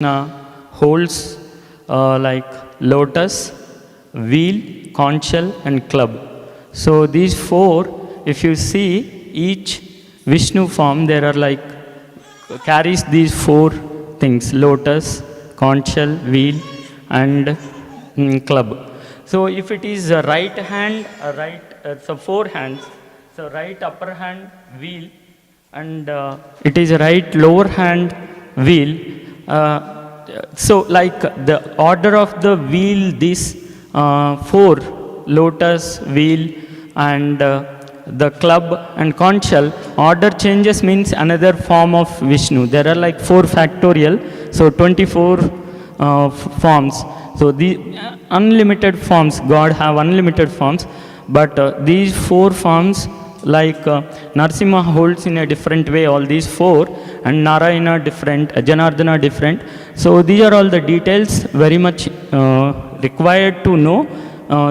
holds like lotus, wheel, conch shell and club. So these four, if you see each Vishnu form, there are like carries these four things: lotus, conch shell, wheel and club. So if it is a right hand, so four hands, so right upper hand wheel and it is right lower hand wheel. So like the order of the wheel, these four, lotus, wheel and the club and conch shell, order changes means another form of Vishnu. There are like 4 factorial, so 24 forms. So the unlimited forms, God have unlimited forms, but these 4 forms, like Narsimha holds in a different way all these 4, and Narayana different, Janardana different. So these are all the details very much required to know.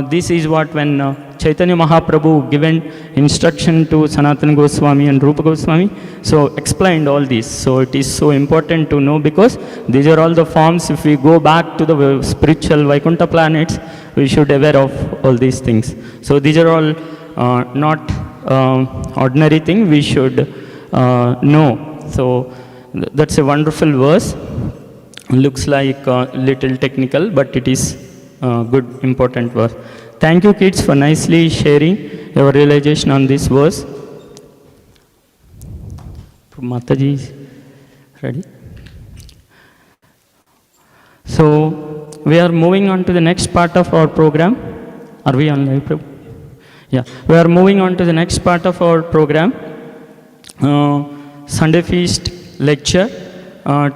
This is what when Chaitanya Mahaprabhu given instruction to Sanatana Goswami and Rupa Goswami, so explained all this. So it is so important to know, because these are all the forms. If we go back to the spiritual Vaikuntha planets, we should aware of all these things. So these are all not ordinary thing, we should know. So that's a wonderful verse. Looks like little technical, but it is good, important verse. Thank you kids for nicely sharing your realization on this verse. Mataji is ready. So we are moving on to the next part of our program. Are we on live, Prabhu? Yeah, we are moving on to the next part of our program, Sunday Feast lecture.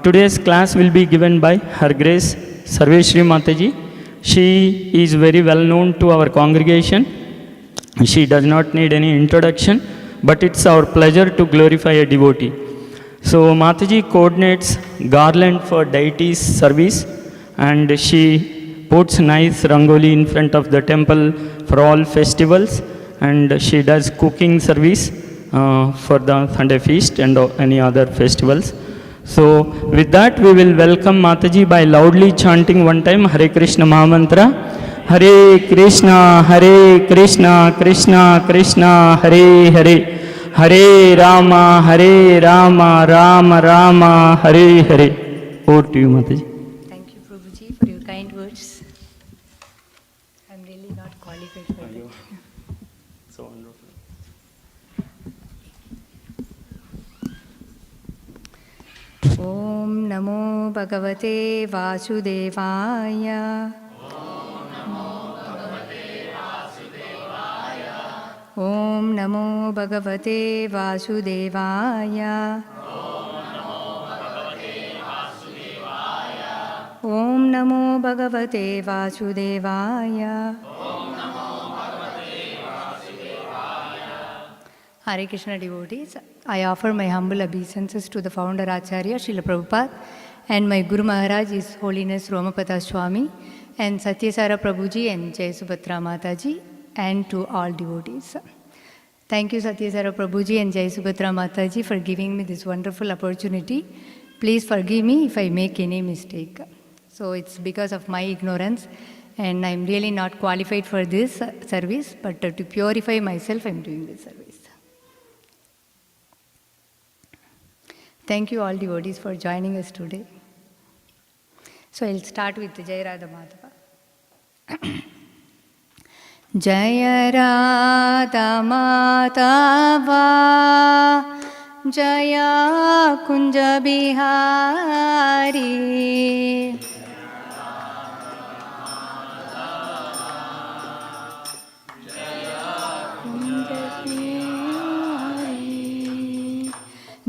Today's class will be given by Her Grace Sarveshri Mataji. She is very well known to our congregation. She does not need any introduction, but it's our pleasure to glorify a devotee. So Mataji coordinates garland for deities service, and she puts nice rangoli in front of the temple for all festivals, and she does cooking service for the Sunday feast and any other festivals. So with that, we will welcome Mataji by loudly chanting one time Hare Krishna Mahamantra. Hare Krishna, Krishna Krishna, Hare Hare, Hare Rama, Rama Rama, Hare Hare. Over to you, Mataji. Thank you, Prabhuji, for your kind words. I'm really not qualified for that. So wonderful. Om Namo Bhagavate Vasudevaya. Om Namo Bhagavate Vasudevaya. Om Namo Bhagavate Vasudevaya. Hare Krishna devotees, I offer my humble obeisances to the founder Acharya Srila Prabhupada and my Guru Maharaj, His Holiness Romapata Swami, and Satyasara Prabhuji and Jai Subhatra Mataji, and to all devotees. Thank you, Satyasara Prabhuji and Jai Subhatra Mataji, for giving me this wonderful opportunity. Please forgive me if I make any mistake. So it's because of my ignorance, and I'm really not qualified for this service, but to purify myself, I'm doing this service. Thank you all devotees for joining us today. So I'll start with Jai Radha Madhava. Jai Radha Madhava, Jaya Kunja Bihari.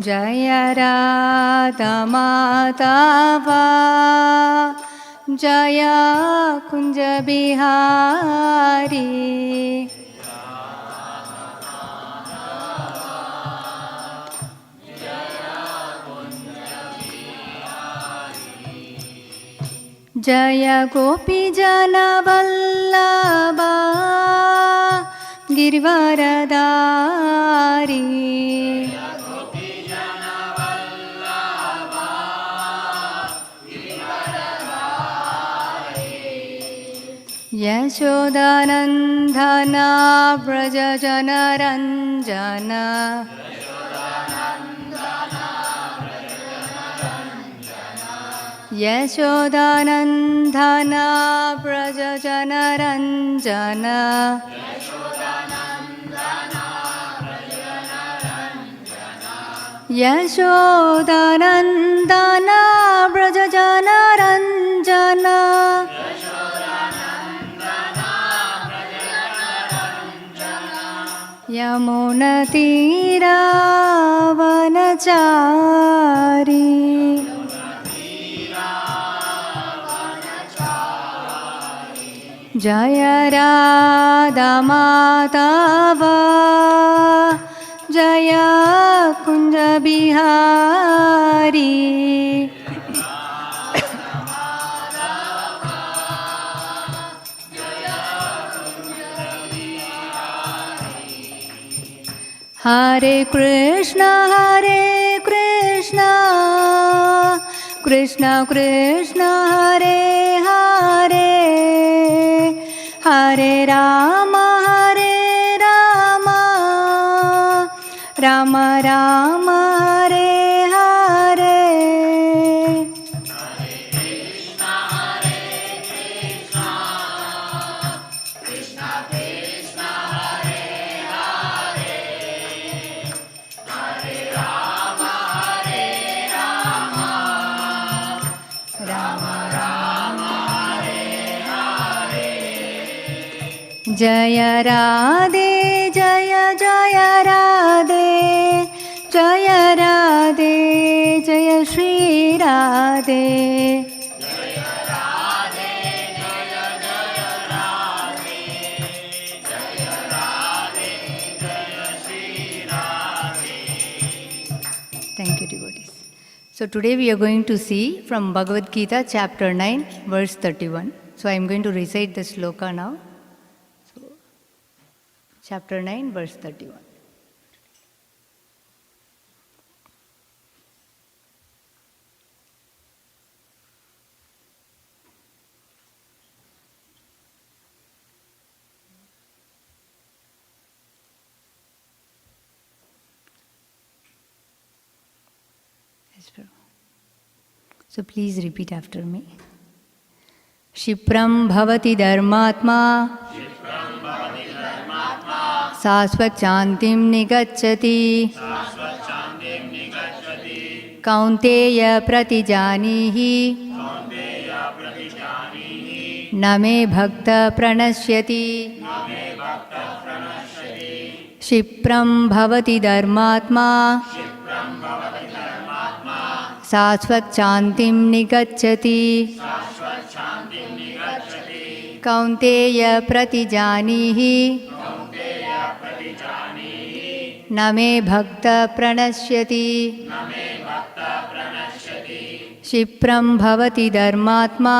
Jaya Radha Madhava, Jaya Kunja Bihari. Jaya Gopi Jana Vallabha, Girvaradari. यशोदानन्दना व्रजजनरञ्जना यशोदानन्दना व्रजजनरञ्जना यशोदानन्दना व्रजजनरञ्जना यमुनतीरावनचारी जय राधा माधव जय कुंज बिहारी हरे कृष्णा कृष्ण कृष्ण हरे हरे हरे राम राम राम हरे हरे जय राधे जय जय राधे जय राधे जय श्री राधे जय राधे जय जय राधे जय राधे जय Shri Radhe. Thank you, devotees. So today we are going to see from Bhagavad Gita chapter 9 verse 31. So I am going to recite the sloka now. Chapter 9, verse 31. So please repeat after me. Shipram bhavati dharmatma शाश्वतशान्तिं निगच्छति कौन्तेय प्रतिजानीहि न मे भक्त प्रणश्यति क्षिप्रं भवति धर्मात्मा शाश्वतशान्तिं निगच्छति कौन्तेय प्रतिजानीहि न मे भक्त प्रणश्यति क्षिप्रं भवति धर्मात्मा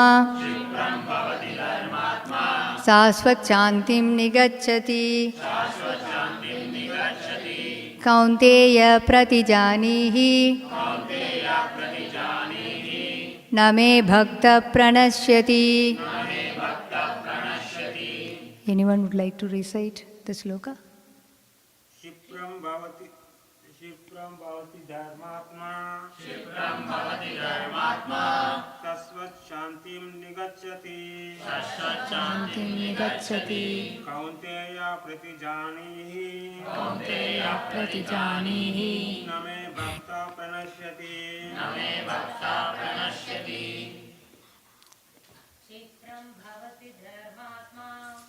शाश्वतशान्तिं निगच्छति कौन्तेय प्रतिजानीहि न मे भक्त प्रणश्यति. Anyone would like to recite the sloka? क्षिप्रं भवति धर्मात्मा शाश्वतशान्तिं निगच्छति कौन्तेय प्रतिजानीहि न मे भक्त प्रणश्यति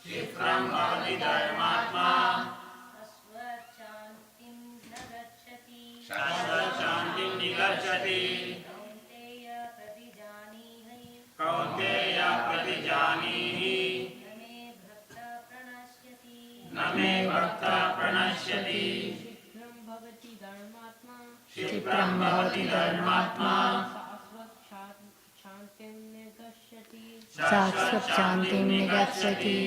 क्षिप्रं भवति धर्मात्मा शाश्वतशान्तिं निगच्छति कौन्तेय प्रतिजानीहि न मे भक्त प्रणश्यति क्षिप्रं भवति धर्मात्मा शाश्वतशान्तिं निगच्छति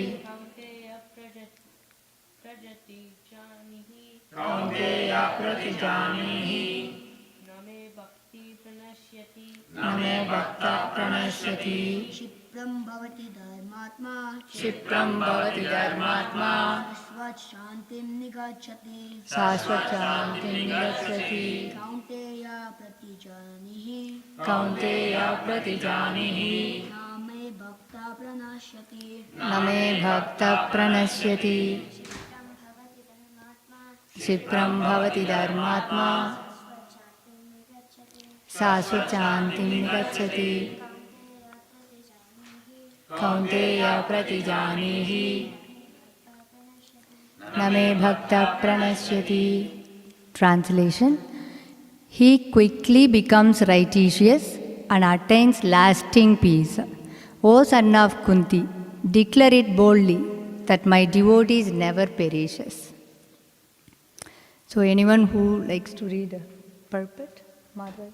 कौन्तेय प्रतिजानीहि न मे भक्त प्रणश्यति क्षिप्रं भवति धर्मात्मा क्षिप्रं भवति धर्मात्मा शाश्वत शान्तिं निगच्छति शाश्वतशान्तिं निगच्छति कौन्तेय प्रतिजानीहि कौन्तेय प्रतिजानीहि न मे भक्ता प्रणश्यति न मे भक्तः प्रणश्यति क्षिप्रं भवति धर्मात्मा शाश्वतशान्तिं गच्छति कौन्तेय प्रतिजानीहि न मे भक्तः प्रणश्यति. Translation: He quickly becomes righteous and attains lasting peace. O son of Kunti, declare it boldly that my devotees never perishes. So anyone who likes to read a purport, Madhav?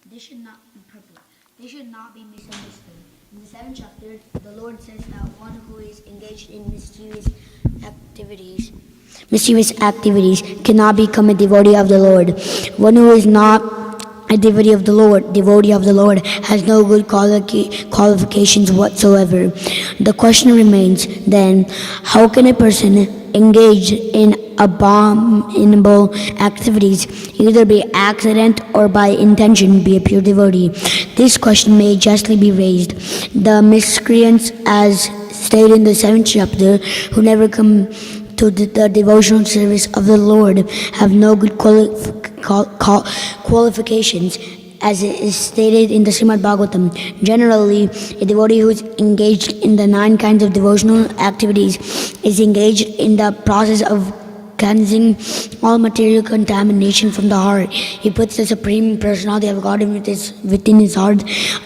This should not be purple. This should not be misunderstood. In the 7th chapter, the Lord says that one who is engaged in mischievous activities cannot become a devotee of the Lord. One who is not a devotee of the Lord has no good qualifications whatsoever. The question remains then, how can a person engaged in abominable activities, either by accident or by intention, be a pure devotee? This question may justly be raised. The miscreants, as stated in the 7th chapter, who never come to the devotional service of the Lord, have no good qualifications, as it is stated in the Srimad Bhagavatam. Generally, a devotee who is engaged in the 9 kinds of devotional activities is engaged in the process of cleansing all material contamination from the heart. He puts the Supreme Personality of God within his heart,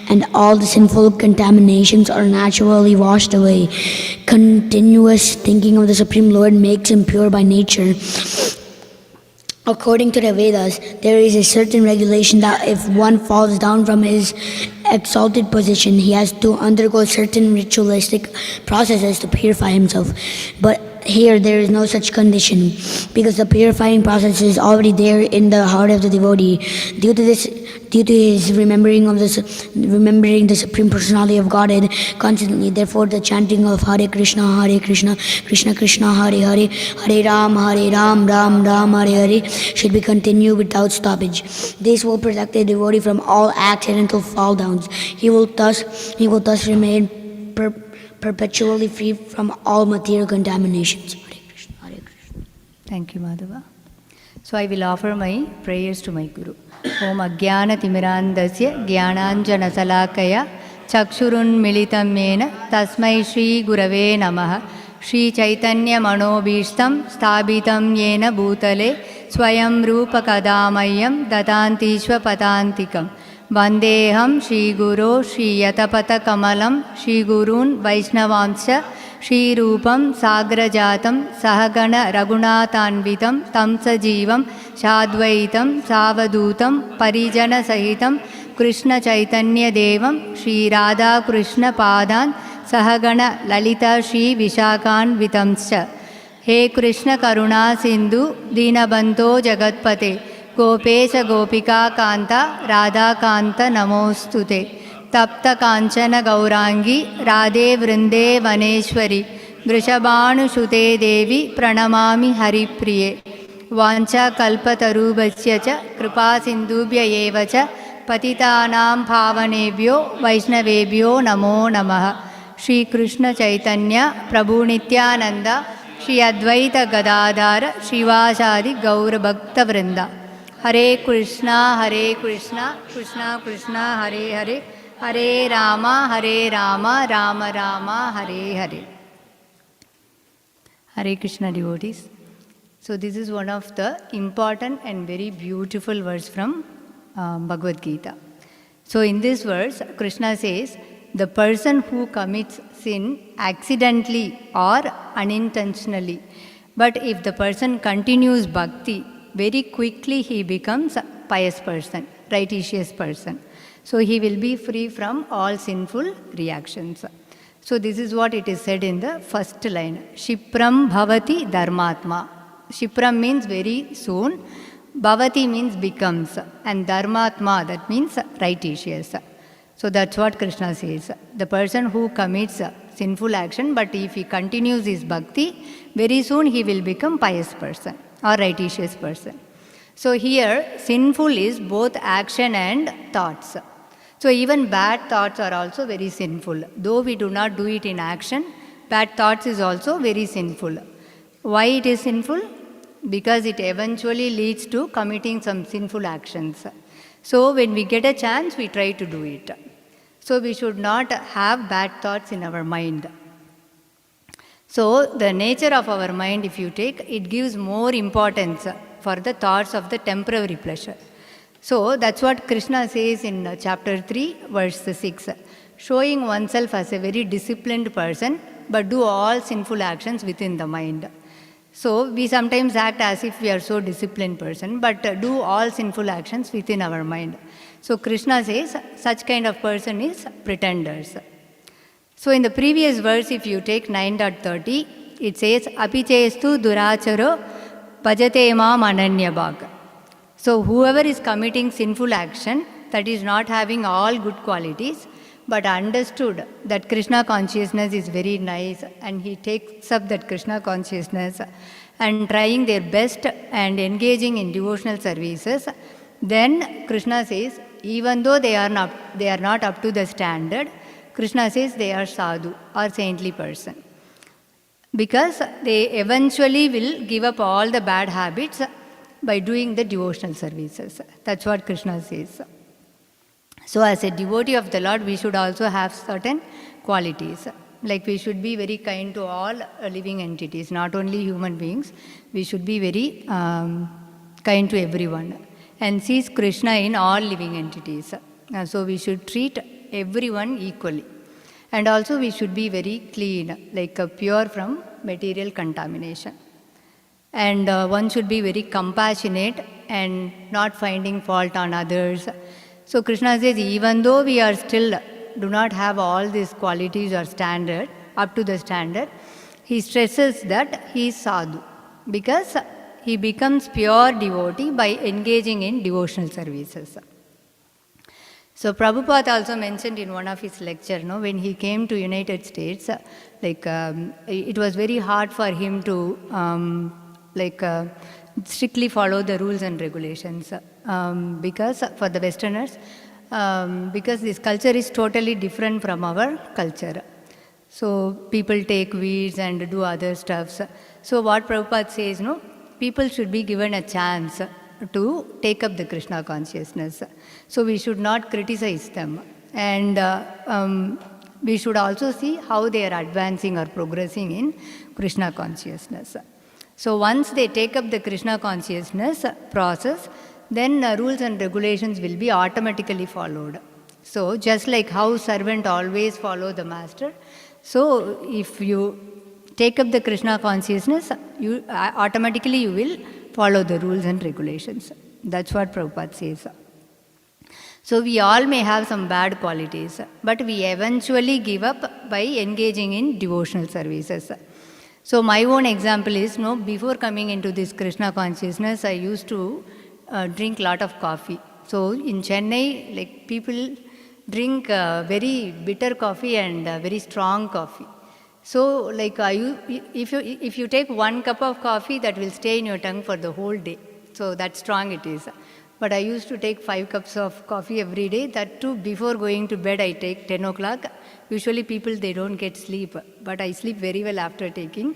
and all the sinful contaminations are naturally washed away. Continuous thinking of the Supreme Lord makes him pure by nature. According to the Vedas, there is a certain regulation that if one falls down from his exalted position, he has to undergo certain ritualistic processes to purify himself. But here there is no such condition, because the purifying process is already there in the heart of the devotee. Due to his remembering the Supreme Personality of Godhead constantly, therefore the chanting of Hare Krishna, Krishna Krishna, Hare Hare, Hare Ram, Ram Ram, Hare Hare should be continued without stoppage. This will protect the devotee from all accidental fall downs. He will thus remain perpetually free from all material contaminations. Hare Krishna, Hare Krishna. Thank you, Madhava. So I will offer my prayers to my Guru. Om Ajnana Timirandasya Jnananjana Salakaya Chakshurunmilitam Yena Tasmai Shri Gurave Namaha. Shri Chaitanya Manobhishtam Sthabitam Yena Bhutale Swayam Rupa Kadamayam Datanti Patantikam. Vandeham Shri Guru Shri Yatapata Kamalam Shri Gurun Vaishnavamsha Shri Rupam Sagrajatam Sahagana Raghunathanvitam Tamsa Jeevam Shadvaitam Savadutam Parijana Sahitam Krishna Chaitanya Devam Shri Radha Krishna Padan Sahagana Lalita Shri Vishakan Vitamscha. He Krishna Karuna Sindhu Dinabanto Jagatpate Gopesha Gopika Kanta Radha Kanta Namostute. Tapta Kanchana Gaurangi Radhe Vrinde Vaneshwari Vrishabhanu Shute Devi Pranamami Haripriye. Vancha Kalpatarubhasya cha Kripa Sindhubhya eva cha Patitanam Bhavanebhyo Vaishnavebhyo Namo Namaha. Shri Krishna Chaitanya Prabhu Nityananda Shri Advaita Gadadhara Shivasadi Gaura Bhakta Vrinda. Hare Krishna, Krishna Krishna, Hare Hare, Hare Rama, Rama Rama, Hare Hare. Hare Krishna devotees. So this is one of the important and very beautiful verse from Bhagavad Gita. So in this verse, Krishna says, the person who commits sin accidentally or unintentionally, but if the person continues bhakti, very quickly he becomes a pious person, righteous person. So he will be free from all sinful reactions. So this is what it is said in the first line. Shipram bhavati dharmatma. Shipram means very soon. Bhavati means becomes. And dharmatma, that means righteous. So that's what Krishna says. The person who commits sinful action, but if he continues his bhakti, very soon he will become pious person or righteous person. So here, sinful is both action and thoughts. So even bad thoughts are also very sinful. Though we do not do it in action, bad thoughts is also very sinful. Why it is sinful? Because it eventually leads to committing some sinful actions. So when we get a chance, we try to do it. So we should not have bad thoughts in our mind. So the nature of our mind, if you take, it gives more importance for the thoughts of the temporary pleasure. So that's what Krishna says in chapter 3, verse 6. Showing oneself as a very disciplined person, but do all sinful actions within the mind. So we sometimes act as if we are so disciplined person, but do all sinful actions within our mind. So Krishna says such kind of person is pretenders. So in the previous verse, if you take 9.30, it says, Apichestu duracharo bhajate mam ananyabhag. So whoever is committing sinful action, that is not having all good qualities, but understood that Krishna consciousness is very nice, and he takes up that Krishna consciousness and trying their best and engaging in devotional services, then Krishna says, even though they are not up to the standard, Krishna says they are sadhu or saintly person. Because they eventually will give up all the bad habits by doing the devotional services. That's what Krishna says. So as a devotee of the Lord, we should also have certain qualities. Like we should be very kind to all living entities, not only human beings. We should be very kind to everyone and sees Krishna in all living entities. So we should treat everyone equally. And also we should be very clean, like pure from material contamination. And one should be very compassionate and not finding fault on others. So Krishna says, even though we are still do not have all these qualities or standard, up to the standard, he stresses that he is sadhu, because he becomes pure devotee by engaging in devotional services. So Prabhupada also mentioned in one of his lectures, when he came to United States, it was very hard for him to strictly follow the rules and regulations, because for the Westerners, because this culture is totally different from our culture. So people take weeds and do other stuffs. So what Prabhupada says, people should be given a chance to take up the Krishna consciousness. So we should not criticize them. And we should also see how they are advancing or progressing in Krishna consciousness. So once they take up the Krishna consciousness process, then rules and regulations will be automatically followed. So just like how servant always follow the master, so if you take up the Krishna consciousness, you automatically will follow the rules and regulations. That's what Prabhupada says. So we all may have some bad qualities, but we eventually give up by engaging in devotional services. So my own example is, before coming into this Krishna consciousness, I used to drink a lot of coffee. So in Chennai, people drink very bitter coffee and very strong coffee. So if you take 1 cup of coffee, that will stay in your tongue for the whole day. So that strong it is. But I used to take 5 cups of coffee every day. That too, before going to bed, I take 10 o'clock. Usually people, they don't get sleep. But I sleep very well after taking.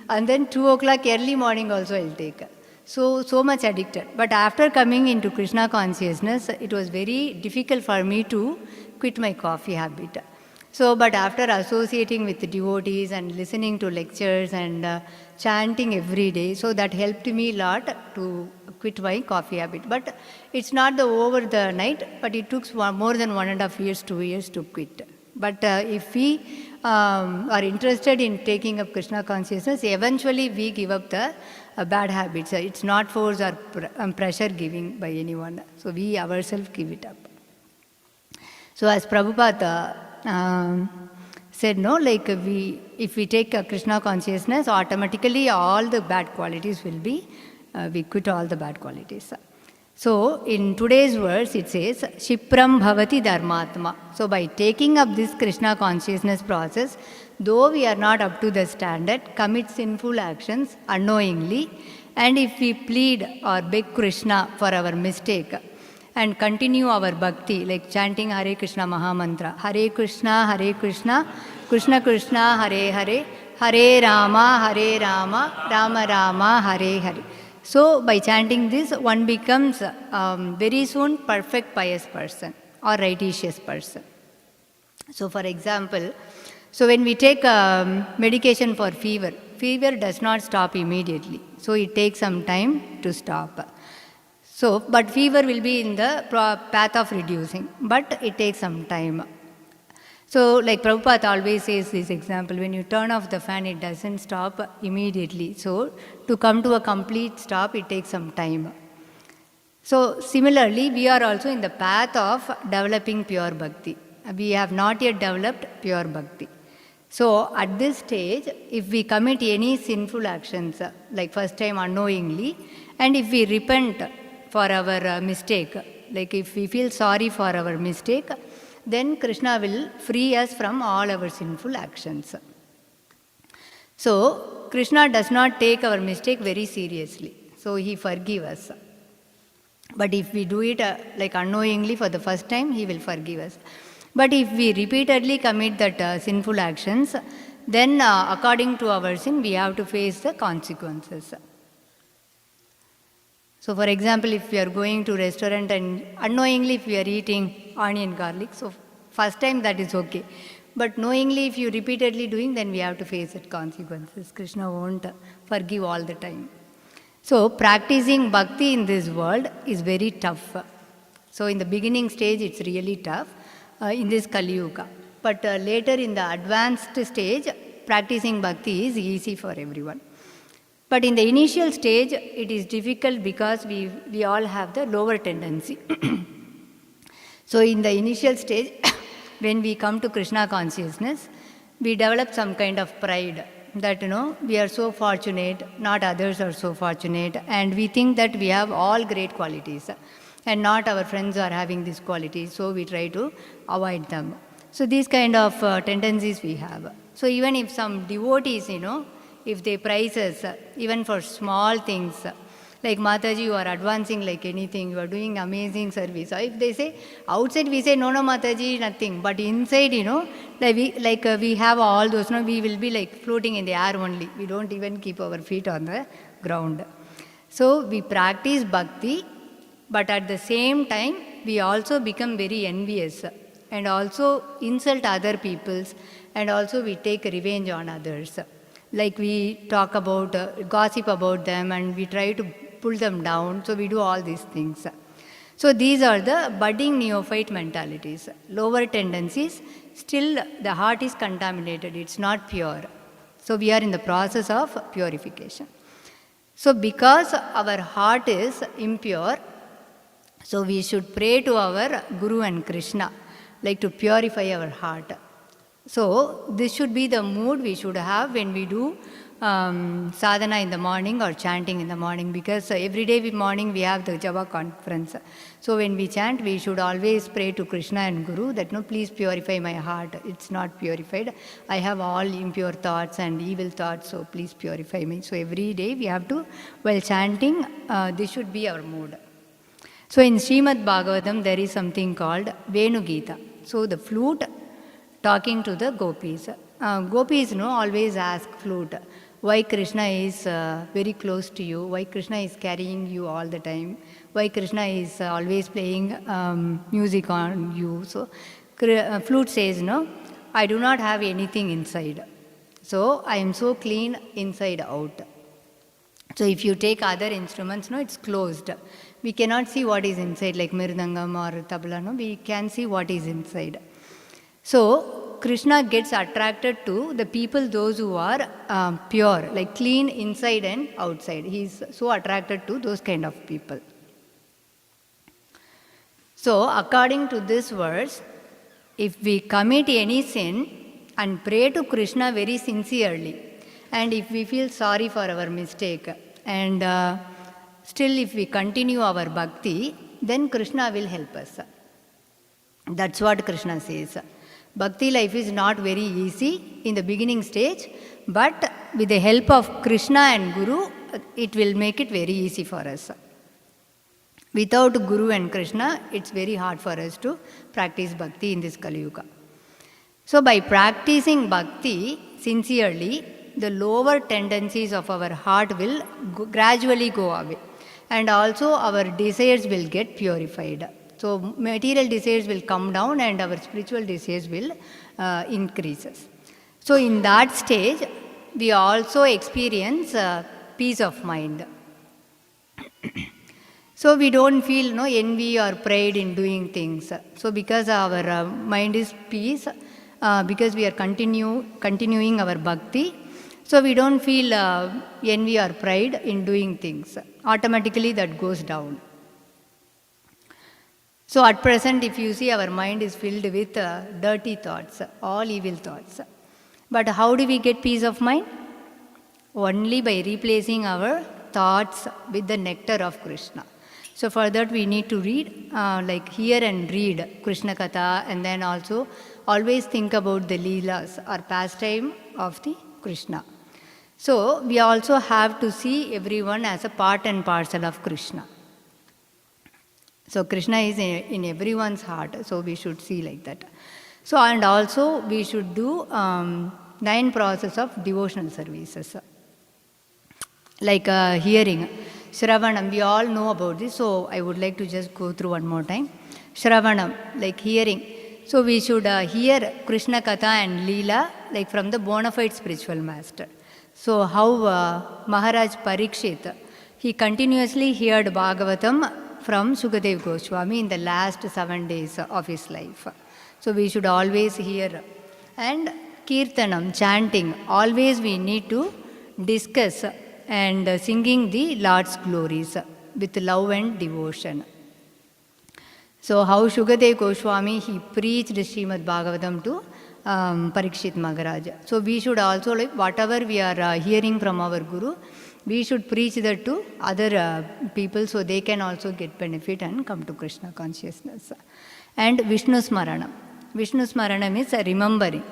And then 2 o'clock early morning also I'll take. So much addicted. But after coming into Krishna consciousness, it was very difficult for me to quit my coffee habit. So, but after associating with the devotees and listening to lectures and chanting every day, so that helped me a lot to quit my coffee habit. But it's not over the night, but it took more than 1.5 years, 2 years to quit. But if we are interested in taking up Krishna consciousness, eventually we give up the bad habits. It's not force or pressure giving by anyone. So we ourselves give it up. So as Prabhupada said, if we take a Krishna consciousness, automatically all the bad qualities will be, we quit all the bad qualities. So in today's verse it says, Shipram Bhavati Dharmatma. So by taking up this Krishna consciousness process, though we are not up to the standard, commit sinful actions unknowingly, and if we plead or beg Krishna for our mistake and continue our bhakti, like chanting Hare Krishna Mahamantra, Hare Krishna, Krishna Krishna, Hare Hare, Hare Rama, Rama Rama, Hare Hare. So by chanting this, one becomes very soon perfect pious person or righteous person. So for example, so when we take medication for fever, fever does not stop immediately. So it takes some time to stop. So, but fever will be in the path of reducing, but it takes some time. So like Prabhupada always says this example, when you turn off the fan, it doesn't stop immediately. So to come to a complete stop, it takes some time. So similarly, we are also in the path of developing pure bhakti. We have not yet developed pure bhakti. So at this stage, if we commit any sinful actions, like first time unknowingly, and if we repent for our mistake, like if we feel sorry for our mistake, then Krishna will free us from all our sinful actions. So Krishna does not take our mistake very seriously. So he forgives us. But if we do it like unknowingly for the first time, he will forgive us. But if we repeatedly commit that sinful actions, then according to our sin, we have to face the consequences. So for example, if we are going to restaurant and unknowingly if we are eating onion garlic, so first time that is okay. But knowingly if you repeatedly doing, then we have to face the consequences. Krishna won't forgive all the time. So practicing bhakti in this world is very tough. So in the beginning stage, it's really tough in this Kali Yuga. But later in the advanced stage, practicing bhakti is easy for everyone. But in the initial stage, it is difficult because we all have the lower tendency. So in the initial stage, when we come to Krishna consciousness, we develop some kind of pride that, we are so fortunate, not others are so fortunate, and we think that we have all great qualities, and not our friends are having these qualities, so we try to avoid them. So these kind of tendencies we have. So even if some devotees, if they praise us, even for small things, like Mataji, you are advancing like anything, you are doing amazing service. Or if they say, outside we say, no, Mataji, nothing. But inside, we have all those, we will be like floating in the air only. We don't even keep our feet on the ground. So we practice bhakti, but at the same time, we also become very envious and also insult other peoples, and also we take revenge on others. Like we talk about, gossip about them, and we try to pull them down. So we do all these things. So these are the budding neophyte mentalities, lower tendencies. Still the heart is contaminated, it's not pure. So we are in the process of purification. So because our heart is impure, so we should pray to our Guru and Krishna, like to purify our heart. So this should be the mood we should have when we do sadhana in the morning or chanting in the morning, because every day morning we have the Java conference. So when we chant, we should always pray to Krishna and Guru that, no, please purify my heart. It's not purified. I have all impure thoughts and evil thoughts, so please purify me. So every day we have to, while chanting, this should be our mood. So in Srimad Bhagavatam, there is something called Venu Gita. So the flute talking to the gopis. Gopis always ask flute, why Krishna is very close to you, why Krishna is carrying you all the time, why Krishna is always playing music on you. So flute says, no, I do not have anything inside. So I am so clean inside out. So if you take other instruments, it's closed. We cannot see what is inside, like mirdangam or tabla, we can see what is inside. So Krishna gets attracted to the people, those who are pure, like clean inside and outside. He is so attracted to those kind of people. So according to this verse, if we commit any sin and pray to Krishna very sincerely, and if we feel sorry for our mistake, and still if we continue our bhakti, then Krishna will help us. That's what Krishna says. Bhakti life is not very easy in the beginning stage, but with the help of Krishna and Guru, it will make it very easy for us. Without Guru and Krishna, it's very hard for us to practice bhakti in this Kali Yuga. So by practicing bhakti sincerely, the lower tendencies of our heart will gradually go away. And also our desires will get purified. So material desires will come down and our spiritual desires will increase. So in that stage, we also experience peace of mind. So we don't feel envy or pride in doing things. So because our mind is peace, because we are continuing our bhakti, so we don't feel envy or pride in doing things. Automatically that goes down. So at present, if you see, our mind is filled with dirty thoughts, all evil thoughts. But how do we get peace of mind? Only by replacing our thoughts with the nectar of Krishna. So for that we need to read, hear and read Krishna Katha, and then also always think about the Leelas or pastime of the Krishna. So we also have to see everyone as a part and parcel of Krishna. So Krishna is in everyone's heart, so we should see like that. So and also we should do 9 process of devotional services. Like hearing, Shravanam, we all know about this, so I would like to just go through one more time. Shravanam, like hearing. So we should hear Krishna Katha and Leela like from the bona fide spiritual master. So how Maharaj Parikshit, he continuously heard Bhagavatam from Sukadev Goswami in the last 7 days of his life. So we should always hear. And Kirtanam, chanting, always we need to discuss and singing the Lord's glories with love and devotion. So how Sukadev Goswami, he preached Srimad Bhagavatam to Parikshit Maharaj. So we should also, like whatever we are hearing from our Guru, we should preach that to other people so they can also get benefit and come to Krishna consciousness. And Vishnu Smaranam. Vishnu Smaranam is remembering,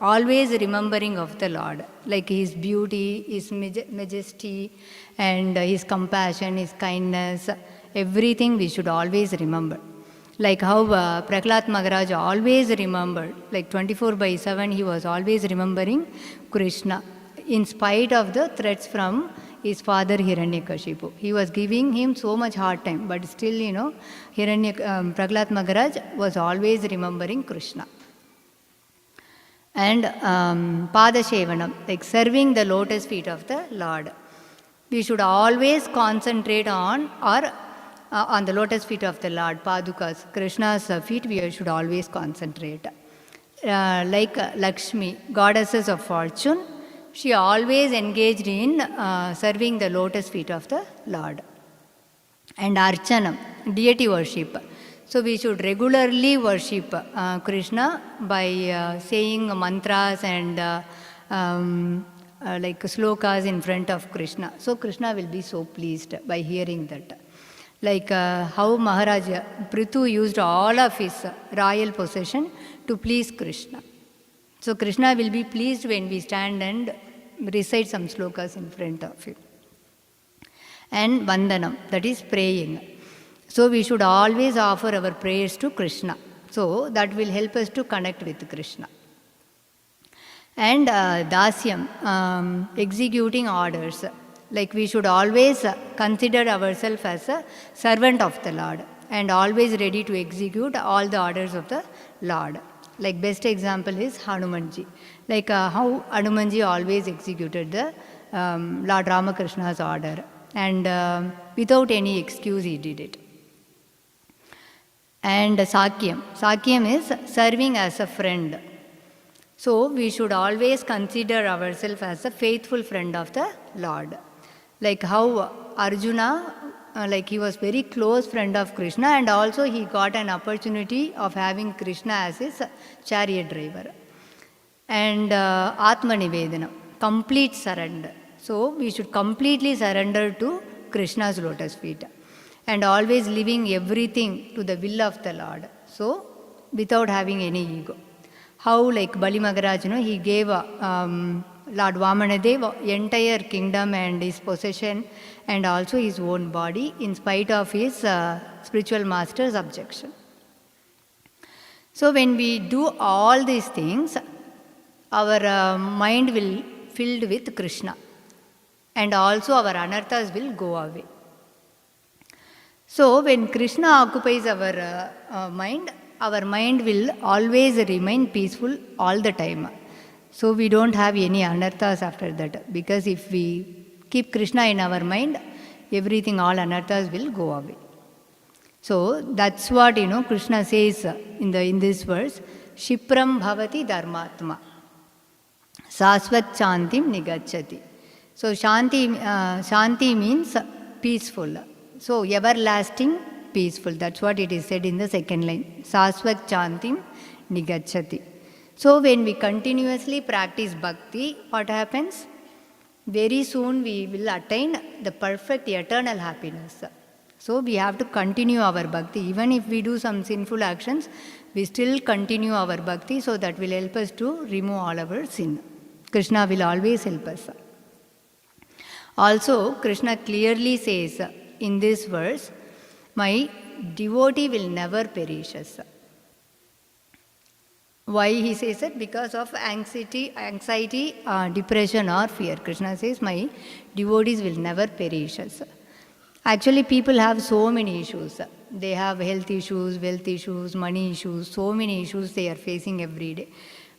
always remembering of the Lord, like His beauty, His majesty, and His compassion, His kindness, everything we should always remember. Like how Prahlad Maharaj always remembered, like 24/7 he was always remembering Krishna, in spite of the threats from his father Hiranyakashipu. He was giving him so much hard time, but still, Prahlad Maharaj was always remembering Krishna. And Padashevanam, like serving the lotus feet of the Lord. We should always concentrate on the lotus feet of the Lord, Padukas, Krishna's feet, we should always concentrate. Like Lakshmi, goddesses of fortune, she always engaged in serving the lotus feet of the Lord. And Archanam, deity worship. So we should regularly worship Krishna by saying mantras and like slokas in front of Krishna. So Krishna will be so pleased by hearing that. Like how Maharaja Prithu used all of his royal possession to please Krishna. So Krishna will be pleased when we stand and recite some slokas in front of him. And Vandanam, that is praying. So we should always offer our prayers to Krishna. So that will help us to connect with Krishna. And Dasyam, executing orders. Like we should always consider ourselves as a servant of the Lord and always ready to execute all the orders of the Lord. Like best example is Hanumanji. Like how Hanumanji always executed the Lord Ramakrishna's order, and without any excuse he did it. And Sakyam. Sakyam is serving as a friend. So we should always consider ourselves as a faithful friend of the Lord. Like how Arjuna, like he was very close friend of Krishna, and also he got an opportunity of having Krishna as his chariot driver. And Atma Nivedana, complete surrender. So we should completely surrender to Krishna's lotus feet and always living everything to the will of the Lord. So, without having any ego. How like Bali Maharaj, he gave Lord Vamanadev entire kingdom and his possession and also his own body in spite of his spiritual master's objection. So when we do all these things, our mind will filled with Krishna and also our anarthas will go away. So when Krishna occupies our mind will always remain peaceful all the time. So we don't have any anarthas after that, because if we keep Krishna in our mind, everything, all anarthas will go away. So that's what Krishna says in this verse, Shipram bhavati dharmatma, sasvat shantim nigacchati. So shanti means peaceful. So everlasting peaceful. That's what it is said in the second line. Sasvat shantim nigacchati. So when we continuously practice bhakti, what happens? Very soon we will attain the perfect eternal happiness. So we have to continue our bhakti. Even if we do some sinful actions, we still continue our bhakti, so that will help us to remove all our sin. Krishna will always help us. Also, Krishna clearly says in this verse, my devotee will never perish. Why he says it? Because of anxiety, depression or fear. Krishna says, my devotees will never perish. Actually, people have so many issues. They have health issues, wealth issues, money issues, so many issues they are facing every day.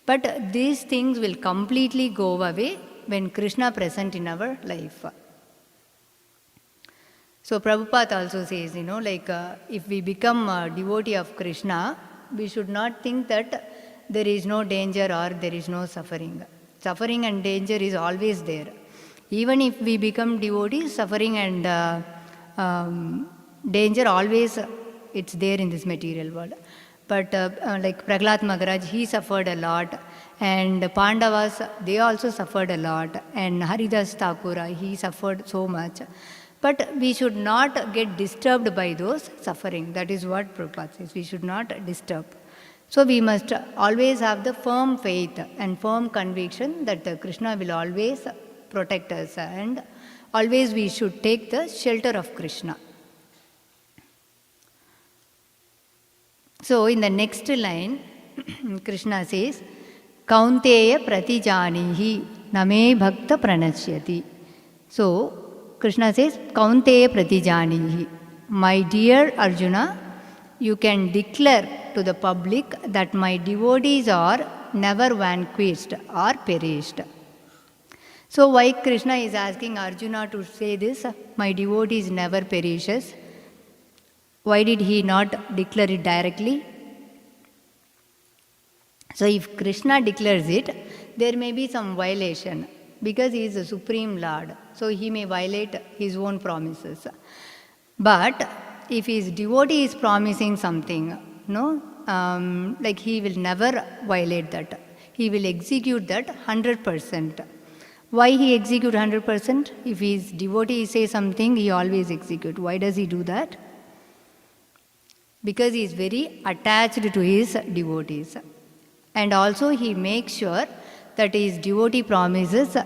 But these things will completely go away when Krishna present in our life. So Prabhupada also says, if we become a devotee of Krishna, we should not think that there is no danger or there is no suffering. Suffering and danger is always there. Even if we become devotees, suffering and danger always it's there in this material world. But like Prahlad Maharaj, he suffered a lot, and Pandavas, they also suffered a lot, and Haridas Thakura, he suffered so much. But we should not get disturbed by those suffering. That is what Prabhupada says. We should not disturb. So we must always have the firm faith and firm conviction that Krishna will always protect us, and always we should take the shelter of Krishna. So in the next line, Krishna says, Kaunteya pratijanihi name bhakta pranashyati. So Krishna says, Kaunteya pratijanihi. My dear Arjuna, you can declare to the public that my devotees are never vanquished or perished. So why Krishna is asking Arjuna to say this, my devotees never perishes? Why did he not declare it directly? So if Krishna declares it, there may be some violation, because he is the Supreme Lord. So he may violate his own promises. But if his devotee is promising something, like he will never violate that. He will execute that 100%. Why he execute 100%? If his devotee says something, he always execute. Why does he do that? Because he is very attached to his devotees. And also he makes sure that his devotee promises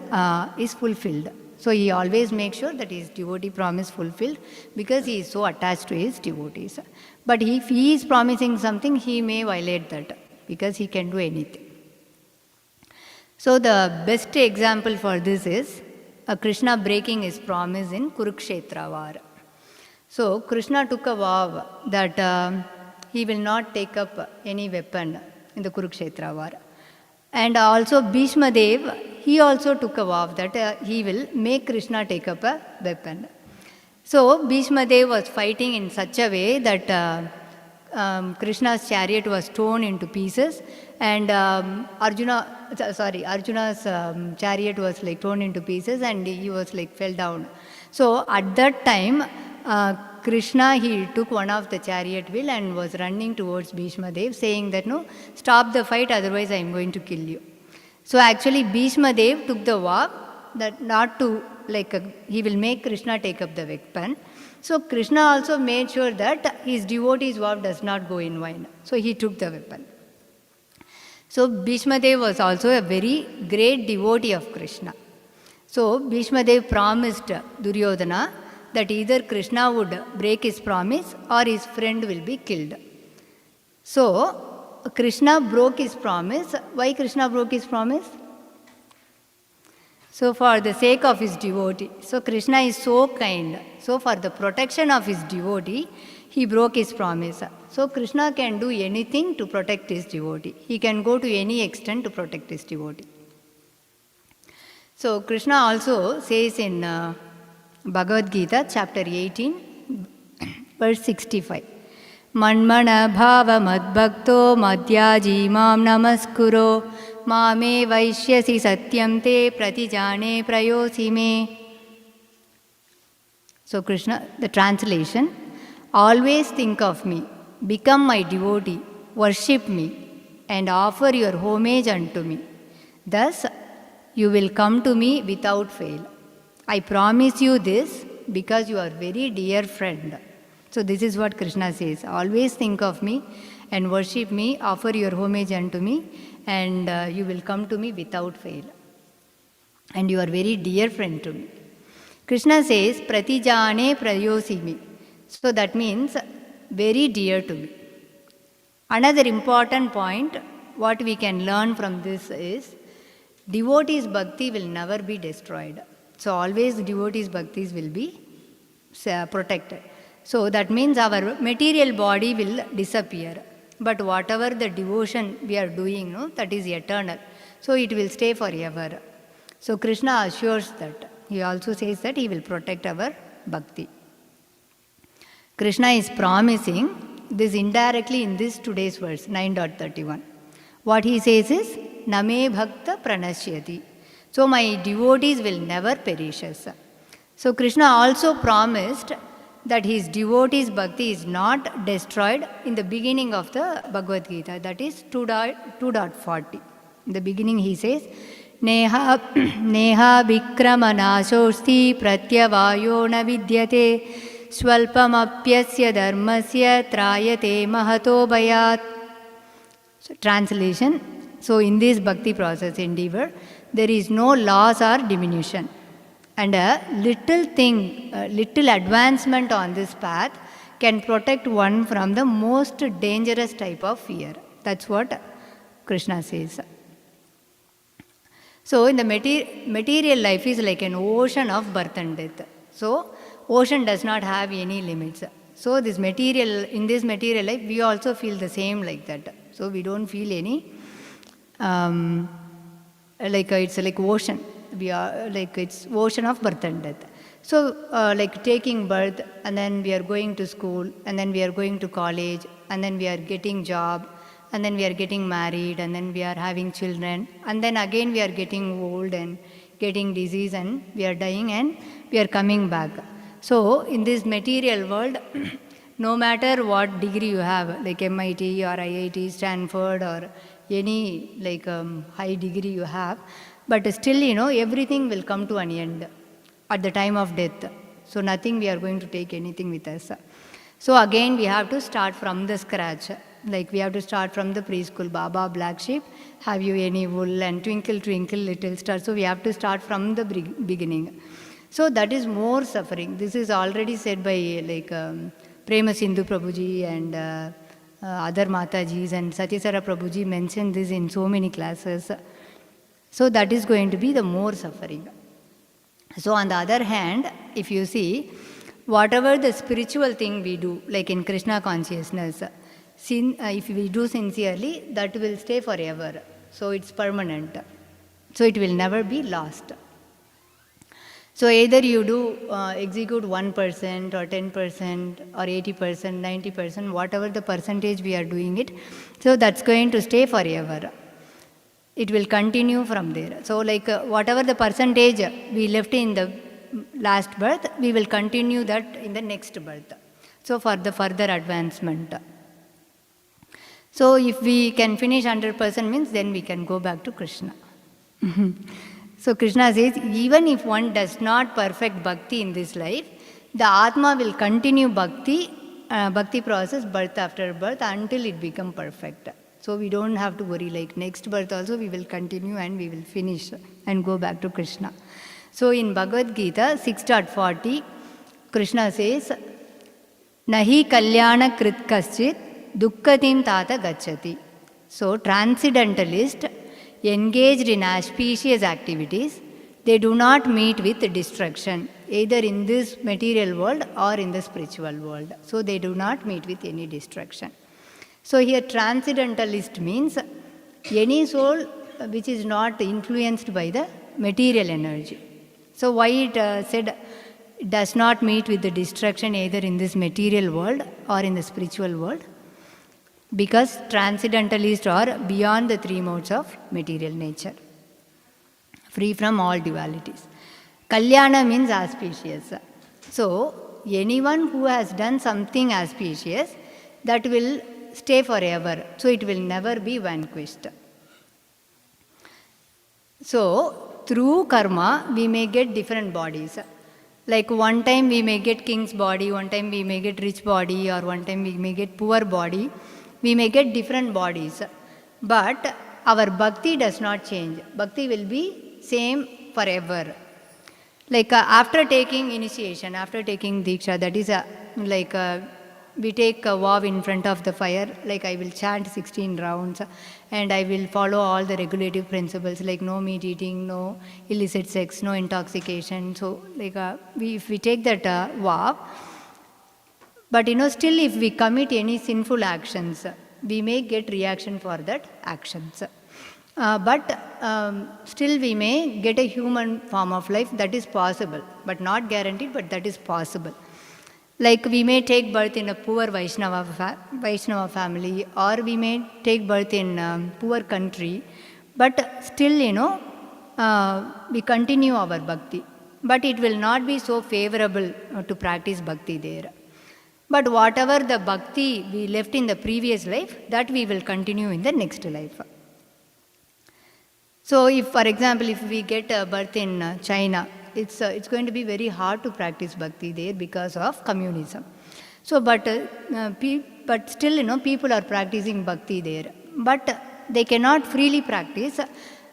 is fulfilled. So he always makes sure that his devotee promise fulfilled, because he is so attached to his devotees. But if he is promising something, he may violate that, because he can do anything. So the best example for this is Krishna breaking his promise in Kurukshetra war. So Krishna took a vow that he will not take up any weapon in the Kurukshetra war. And also Bhishma Dev, he also took a vow that he will make Krishna take up a weapon. So Bhishma Dev was fighting in such a way that Krishna's chariot was torn into pieces, and Arjuna's chariot was like torn into pieces, and he was like fell down. So at that time, Krishna, he took one of the chariot wheel and was running towards Bhishma Dev, saying that, no, stop the fight, otherwise I am going to kill you. So actually Bhishma Dev took the vow that not to, he will make Krishna take up the weapon. So Krishna also made sure that his devotee's vow does not go in vain. So he took the weapon. So Bhishma Dev was also a very great devotee of Krishna. So Bhishma Dev promised Duryodhana that either Krishna would break his promise or his friend will be killed. So Krishna broke his promise. Why Krishna broke his promise? So for the sake of his devotee. So Krishna is so kind. So for the protection of his devotee, he broke his promise. So Krishna can do anything to protect his devotee. He can go to any extent to protect his devotee. So Krishna also says in Bhagavad Gita, chapter 18, verse 65. Manmana bhava madbhakto madhyaji mam namaskuro mame vaishyasi satyam te pratijane prayosi me. So Krishna, the translation, always think of me, become my devotee, worship me, and offer your homage unto me. Thus, you will come to me without fail. I promise you this because you are very dear friend. So this is what Krishna says. Always think of me and worship me, offer your homage unto me, and you will come to me without fail. And you are very dear friend to me. Krishna says, Pratijane prayosimi. So that means very dear to me. Another important point, what we can learn from this is, devotees' bhakti will never be destroyed. So always devotees' bhaktis will be protected. So that means our material body will disappear. But whatever the devotion we are doing, no, that is eternal. So it will stay forever. So Krishna assures that. He also says that he will protect our bhakti. Krishna is promising this indirectly in this today's verse, 9.31. What he says is, Name Bhakta Pranashyati. So my devotees will never perish. So Krishna also promised that his devotees' bhakti is not destroyed in the beginning of the Bhagavad Gita, that is 2.40. In the beginning he says, Neha vikramanasosti pratyavayo na vidyate swalpamapyasya dharmasya trayate mahato bhayat. So translation, so in this bhakti process endeavor, there is no loss or diminution. And a little thing, little advancement on this path can protect one from the most dangerous type of fear. That's what Krishna says. So in the material life is like an ocean of birth and death. So ocean does not have any limits. So this material, in this material life, we also feel the same like that. So we don't feel any, it's like ocean. We are like it's ocean of birth and death. So like taking birth, and then we are going to school, and then we are going to college, and then we are getting job, and then we are getting married, and then we are having children, and then again we are getting old and getting disease, and we are dying, and we are coming back. So in this material world, no matter what degree you have, like MIT or IIT, Stanford, or any like high degree you have, but still, everything will come to an end at the time of death. So nothing we are going to take anything with us. So again, we have to start from the scratch. Like we have to start from the preschool. Baba, black sheep, have you any wool? And twinkle, twinkle, little star. So we have to start from the beginning. So that is more suffering. This is already said by Prema Sindhu Prabhuji and other Matajis, and Satyasara Prabhuji mentioned this in so many classes. So that is going to be the more suffering. So on the other hand, if you see, whatever the spiritual thing we do, like in Krishna consciousness, if we do sincerely, that will stay forever. So it's permanent. So it will never be lost. So either you do execute 1% or 10% or 80%, 90%, whatever the percentage we are doing it, so that's going to stay forever. It will continue from there. So like whatever the percentage we left in the last birth, we will continue that in the next birth. So for the further advancement. So if we can finish 100% means then we can go back to Krishna. So Krishna says, even if one does not perfect bhakti in this life, the Atma will continue bhakti process birth after birth until it become perfect. So we don't have to worry, like next birth also we will continue and we will finish and go back to Krishna. So in Bhagavad Gita 6.40, Krishna says, Nahi kalyana krit kaschit dukkatim tata gacchati. So transcendentalist engaged in auspicious activities, they do not meet with destruction, either in this material world or in the spiritual world. So they do not meet with any destruction. So here transcendentalist means any soul which is not influenced by the material energy. So why it said it does not meet with the destruction either in this material world or in the spiritual world? Because transcendentalists are beyond the three modes of material nature, free from all dualities. Kalyana means auspicious. So anyone who has done something auspicious, that will stay forever. So it will never be vanquished. So through karma, we may get different bodies. Like one time we may get king's body, one time we may get rich body, or one time we may get poor body. We may get different bodies. But our bhakti does not change. Bhakti will be same forever. Like after taking initiation, after taking Diksha, that is we take a vow in front of the fire, like I will chant 16 rounds and I will follow all the regulative principles like no meat eating, no illicit sex, no intoxication. So like if we take that vow, but still if we commit any sinful actions, we may get reaction for that actions. But still we may get a human form of life, that is possible, but not guaranteed, but that is possible. Like we may take birth in a poor Vaishnava family, or we may take birth in poor country, but still we continue our bhakti. But it will not be so favorable to practice bhakti there. But whatever the bhakti we left in the previous life, that we will continue in the next life. So if, for example, if we get a birth in China, it's going to be very hard to practice bhakti there because of communism. So, but still, people are practicing bhakti there. But they cannot freely practice.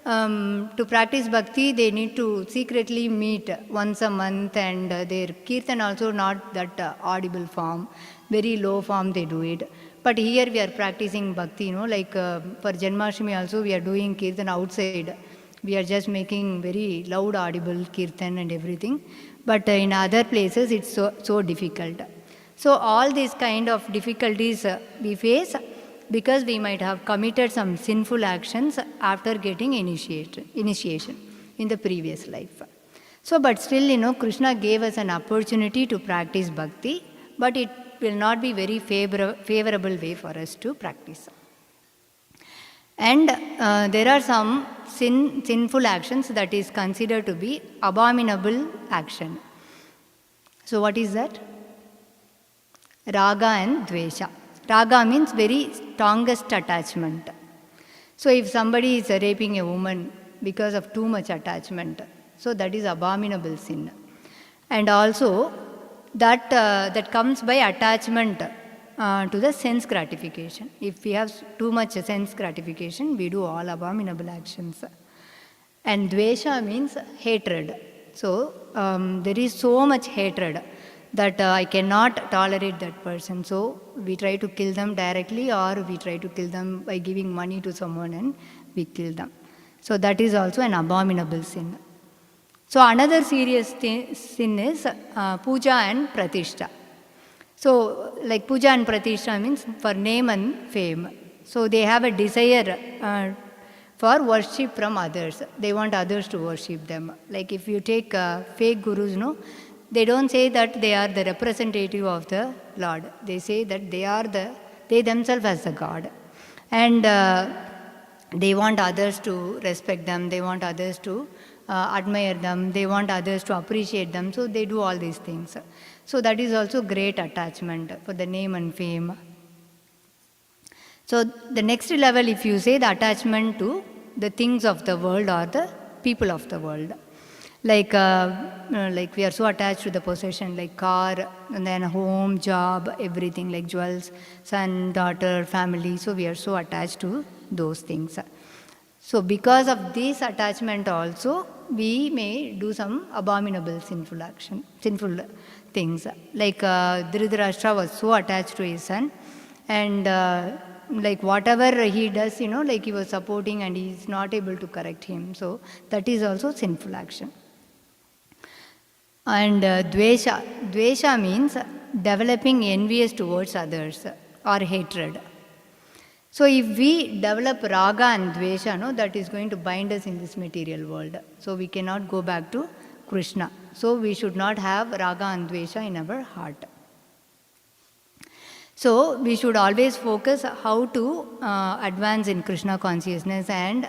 To practice bhakti, they need to secretly meet once a month, and their Kirtan also not that audible form, very low form they do it. But here we are practicing bhakti, like for Janmashtami also we are doing Kirtan outside. We are just making very loud audible Kirtan and everything. But in other places it's so difficult. So all these kind of difficulties we face because we might have committed some sinful actions after getting initiation in the previous life. So but still, Krishna gave us an opportunity to practice bhakti, but it will not be very favorable way for us to practice. And there are some sinful actions that is considered to be abominable action. So what is that? Raga and Dvesha. Raga means very strongest attachment. So if somebody is raping a woman because of too much attachment, so that is abominable sin. And also that comes by attachment to the sense gratification. If we have too much sense gratification, we do all abominable actions. And Dvesha means hatred. So there is so much hatred that I cannot tolerate that person. So we try to kill them directly, or we try to kill them by giving money to someone and we kill them. So that is also an abominable sin. So another serious sin is puja and pratishtha. So like puja and pratishtha means for name and fame. So they have a desire for worship from others. They want others to worship them. Like if you take fake gurus, they don't say that they are the representative of the Lord. They say that they themselves as the God. And they want others to respect them. They want others to admire them. They want others to appreciate them. So they do all these things. So that is also great attachment for the name and fame. So the next level, if you say the attachment to the things of the world or the people of the world. Like we are so attached to the possession, like car, and then home, job, everything, like jewels, son, daughter, family. So we are so attached to those things. So because of this attachment also, we may do some abominable sinful things. Like Dhritarashtra was so attached to his son, and like whatever he does, like he was supporting and he is not able to correct him. So that is also sinful action. And dvesha means developing envious towards others or hatred. So if we develop raga and dvesha, that is going to bind us in this material world. So we cannot go back to Krishna. So we should not have raga and dvesha in our heart. So we should always focus how to advance in Krishna consciousness and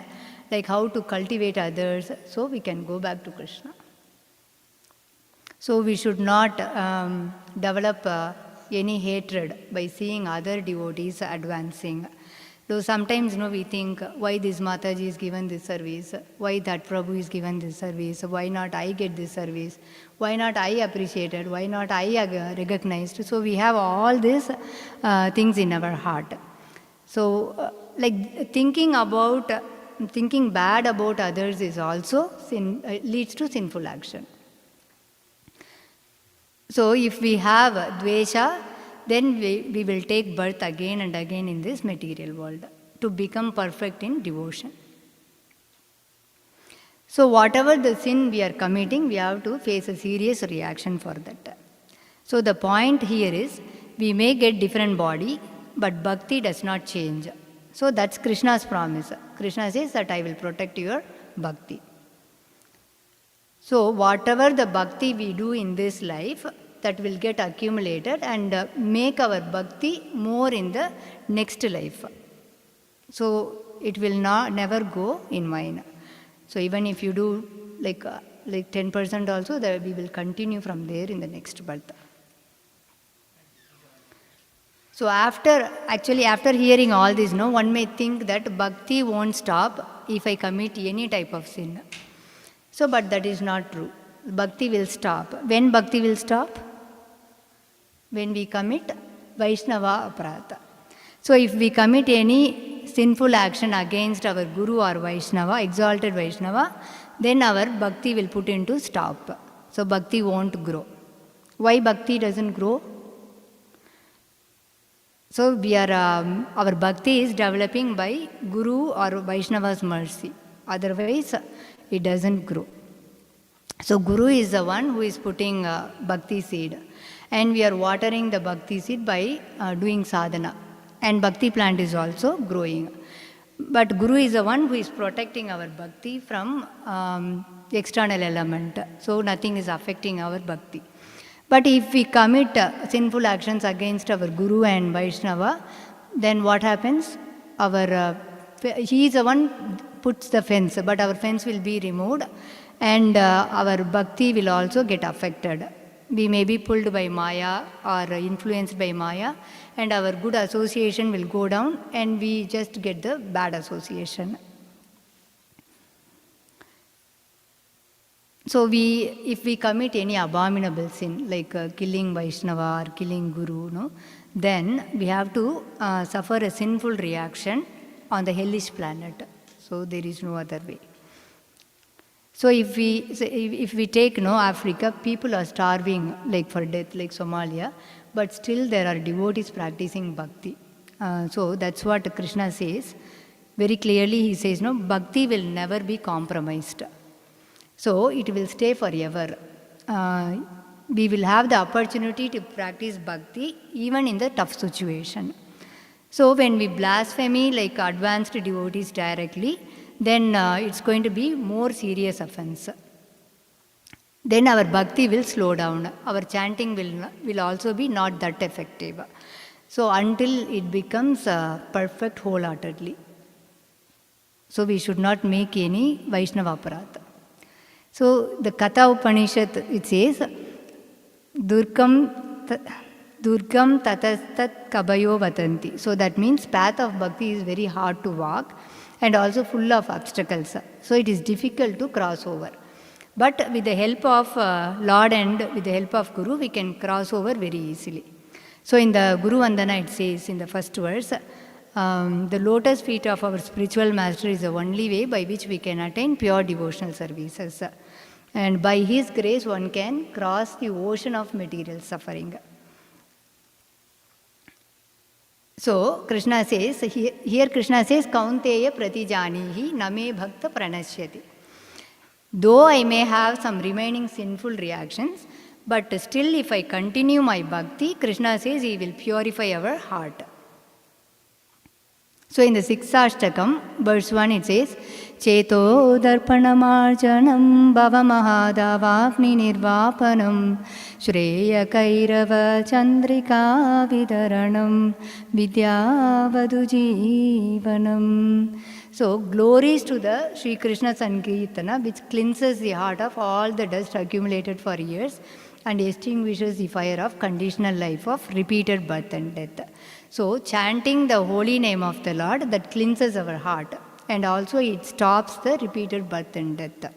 like how to cultivate others so we can go back to Krishna. So we should not develop any hatred by seeing other devotees advancing. Though sometimes we think, why this Mataji is given this service, why that Prabhu is given this service, why not I get this service, why not I appreciated, why not I recognized. So we have all these things in our heart. So like thinking bad about others is also leads to sinful action. So if we have dvesha, then we will take birth again and again in this material world to become perfect in devotion. So whatever the sin we are committing, we have to face a serious reaction for that. So the point here is, we may get different body, but bhakti does not change. So that's Krishna's promise. Krishna says that I will protect your bhakti. So whatever the bhakti we do in this life, that will get accumulated and make our bhakti more in the next life. So it will never go in vain. So even if you do like 10% also, that we will continue from there in the next birth. So after hearing all this, one may think that bhakti won't stop if I commit any type of sin. So, but that is not true. Bhakti will stop. When bhakti will stop? When we commit Vaishnava aparata. So if we commit any sinful action against our Guru or Vaishnava, exalted Vaishnava, then our bhakti will put into stop. So bhakti won't grow. Why bhakti doesn't grow? So we are our bhakti is developing by Guru or Vaishnava's mercy. Otherwise, it doesn't grow. So Guru is the one who is putting bhakti seed. And we are watering the bhakti seed by doing sadhana. And bhakti plant is also growing. But Guru is the one who is protecting our bhakti from external element. So nothing is affecting our bhakti. But if we commit sinful actions against our Guru and Vaishnava, then what happens? He is the one puts the fence, but our fence will be removed and our bhakti will also get affected. We may be pulled by Maya or influenced by Maya, and our good association will go down and we just get the bad association. So if we commit any abominable sin, like killing Vaishnava or killing Guru, then we have to suffer a sinful reaction on the hellish planet. So there is no other way. So if we take Africa, people are starving like for death, like Somalia, but still there are devotees practicing bhakti. So that's what Krishna says. Very clearly he says, bhakti will never be compromised. So it will stay forever. We will have the opportunity to practice bhakti even in the tough situation. So when we blaspheme like advanced devotees directly, then it's going to be more serious offense. Then our bhakti will slow down. Our chanting will also be not that effective. So until it becomes perfect wholeheartedly. So we should not make any Vaishnava aparata. So the Katha Upanishad, it says, Durgam tatastat kabayo vatanti. So that means path of bhakti is very hard to walk. and also full of obstacles. So it is difficult to cross over. But with the help of Lord and with the help of Guru, we can cross over very easily. So in the Guru Vandana, it says in the first verse, the lotus feet of our spiritual master is the only way by which we can attain pure devotional services. And by his grace, one can cross the ocean of material suffering. So Krishna says, here Krishna says, Kaunteya pratijanihi name bhakta pranashyati. Though I may have some remaining sinful reactions, but still if I continue my bhakti, Krishna says he will purify our heart. So in the 6th Ashtakam, verse 1, it says, Cheto darpanamarjanam bhava mahadavapni nirvapanam shreya kairava chandrika vidaranam vidyavadu jivanam. So glories to the Sri Krishna Sankirtana, which cleanses the heart of all the dust accumulated for years and extinguishes the fire of conditional life of repeated birth and death. So chanting the holy name of the Lord, that cleanses our heart, and also it stops the repeated birth and death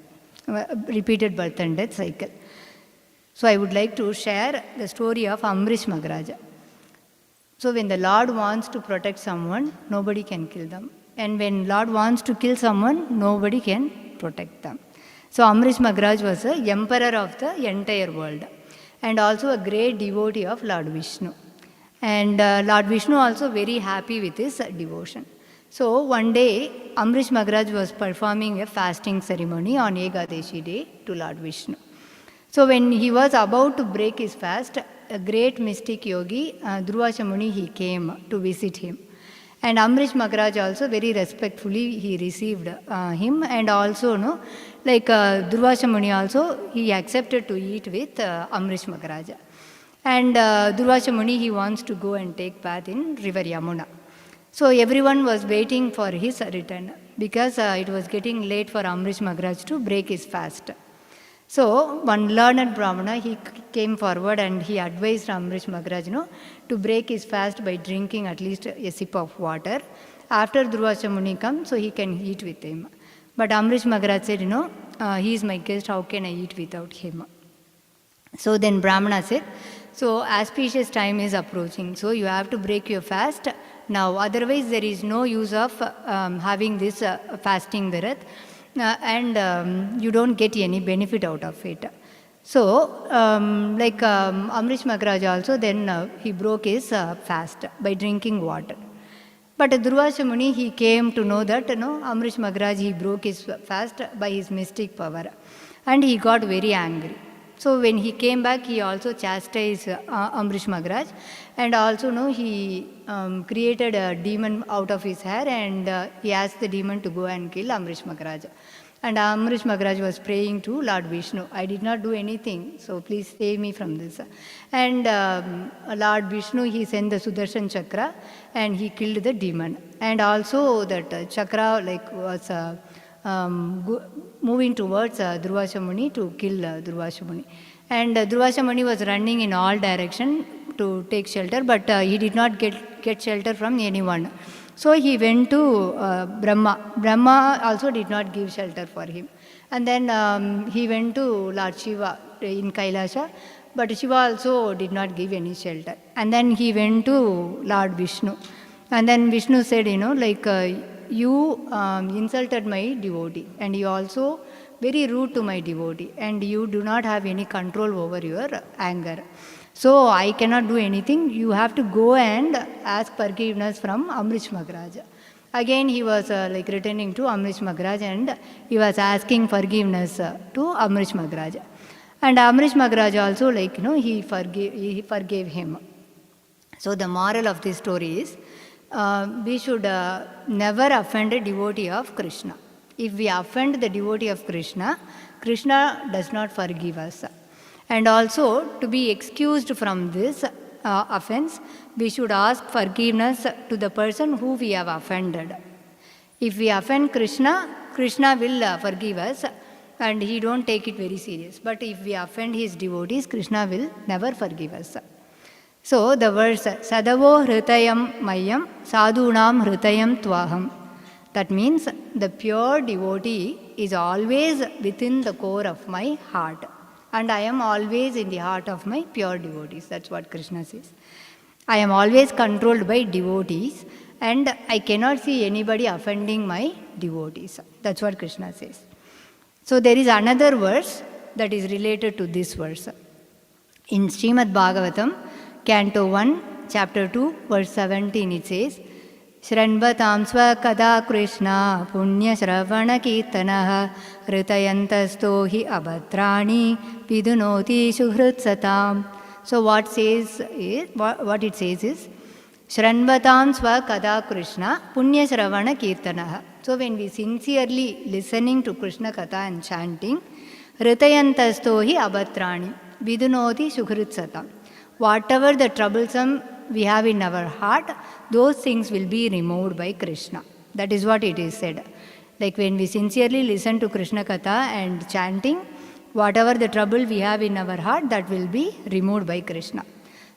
cycle. So I would like to share the story of Amrish Maharaj. So when the Lord wants to protect someone, nobody can kill them. And when Lord wants to kill someone, nobody can protect them. So Amrish Maharaj was the emperor of the entire world and also a great devotee of Lord Vishnu. And Lord Vishnu also very happy with his devotion. So one day, Amrish Maharaj was performing a fasting ceremony on Ekadashi day to Lord Vishnu. So when he was about to break his fast, a great mystic yogi, Durvasa Muni, he came to visit him. And Amrish Maharaj also very respectfully he received him, and also Durvasa Muni also he accepted to eat with Amrish Maharaj. And Durvasa Muni, he wants to go and take bath in river Yamuna. So everyone was waiting for his return because it was getting late for Amrish Maharaj to break his fast. So one learned Brahmana, he came forward and he advised Amrish Maharaj to break his fast by drinking at least a sip of water. After Durvasa Muni comes, so he can eat with him. But Amrish Maharaj said, he is my guest, how can I eat without him? So then Brahmana said, so auspicious time is approaching, so you have to break your fast now, otherwise there is no use of having this fasting virat, and you don't get any benefit out of it. So Amrish Maharaj also then he broke his fast by drinking water. But Durvasa Muni, he came to know that Amrish Maharaj, he broke his fast by his mystic power, and he got very angry. So when he came back, he also chastised Amrish Maharaj, and also he created a demon out of his hair, and he asked the demon to go and kill Amrish Maharaj. And Amrish Maharaj was praying to Lord Vishnu, I did not do anything, so please save me from this. And Lord Vishnu, he sent the Sudarshan Chakra and he killed the demon. And also that chakra was moving towards Durvasa Muni to kill Durvasa Muni. And Durvasa Muni was running in all directions to take shelter, but he did not get shelter from anyone. So he went to Brahma. Brahma also did not give shelter for him. And then he went to Lord Shiva in Kailasha, but Shiva also did not give any shelter. And then he went to Lord Vishnu. And then Vishnu said, you insulted my devotee, and you also very rude to my devotee, and you do not have any control over your anger. So I cannot do anything. You have to go and ask forgiveness from Amrish Maharaj. Again he was returning to Amrish Maharaj, and he was asking forgiveness to Amrish Maharaj. And Amrish Maharaj also he forgave him. So the moral of this story is, we should never offend a devotee of Krishna. If we offend the devotee of Krishna, Krishna does not forgive us. And also, to be excused from this offense, we should ask forgiveness to the person who we have offended. If we offend Krishna, Krishna will forgive us, and he don't take it very serious. But if we offend his devotees, Krishna will never forgive us. So the verse, Sadavo Hritayam Mayam Sadhunam Hritayam Twaham That means the pure devotee is always within the core of my heart. And I am always in the heart of my pure devotees. That's what Krishna says. I am always controlled by devotees and I cannot see anybody offending my devotees. That's what Krishna says. So there is another verse that is related to this verse. In Srimad Bhagavatam, Canto 1, Chapter 2, verse 17, it says, Shranvatam svakada Krishna punya shravana kirtanah ritayantasto hi abhadrani vidunoti shuhrutsatam. So what it says is, Shranvatam svakada Krishna punya shravana kirtanah. So when we sincerely listening to Krishna Katha and chanting, ritayantasto hi abhadrani vidunoti shuhrutsatam. Whatever the troublesome we have in our heart, those things will be removed by Krishna. That is what it is said. Like when we sincerely listen to Krishna Katha and chanting, whatever the trouble we have in our heart, that will be removed by Krishna.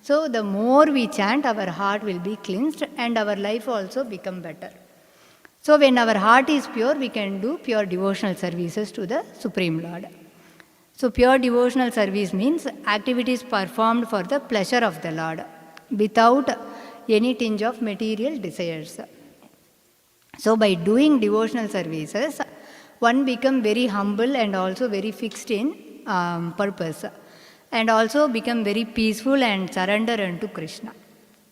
So the more we chant, our heart will be cleansed and our life also become better. So when our heart is pure, we can do pure devotional services to the Supreme Lord. So pure devotional service means activities performed for the pleasure of the Lord, without any tinge of material desires. So by doing devotional services, one becomes very humble and also very fixed in purpose, and also become very peaceful and surrender unto Krishna.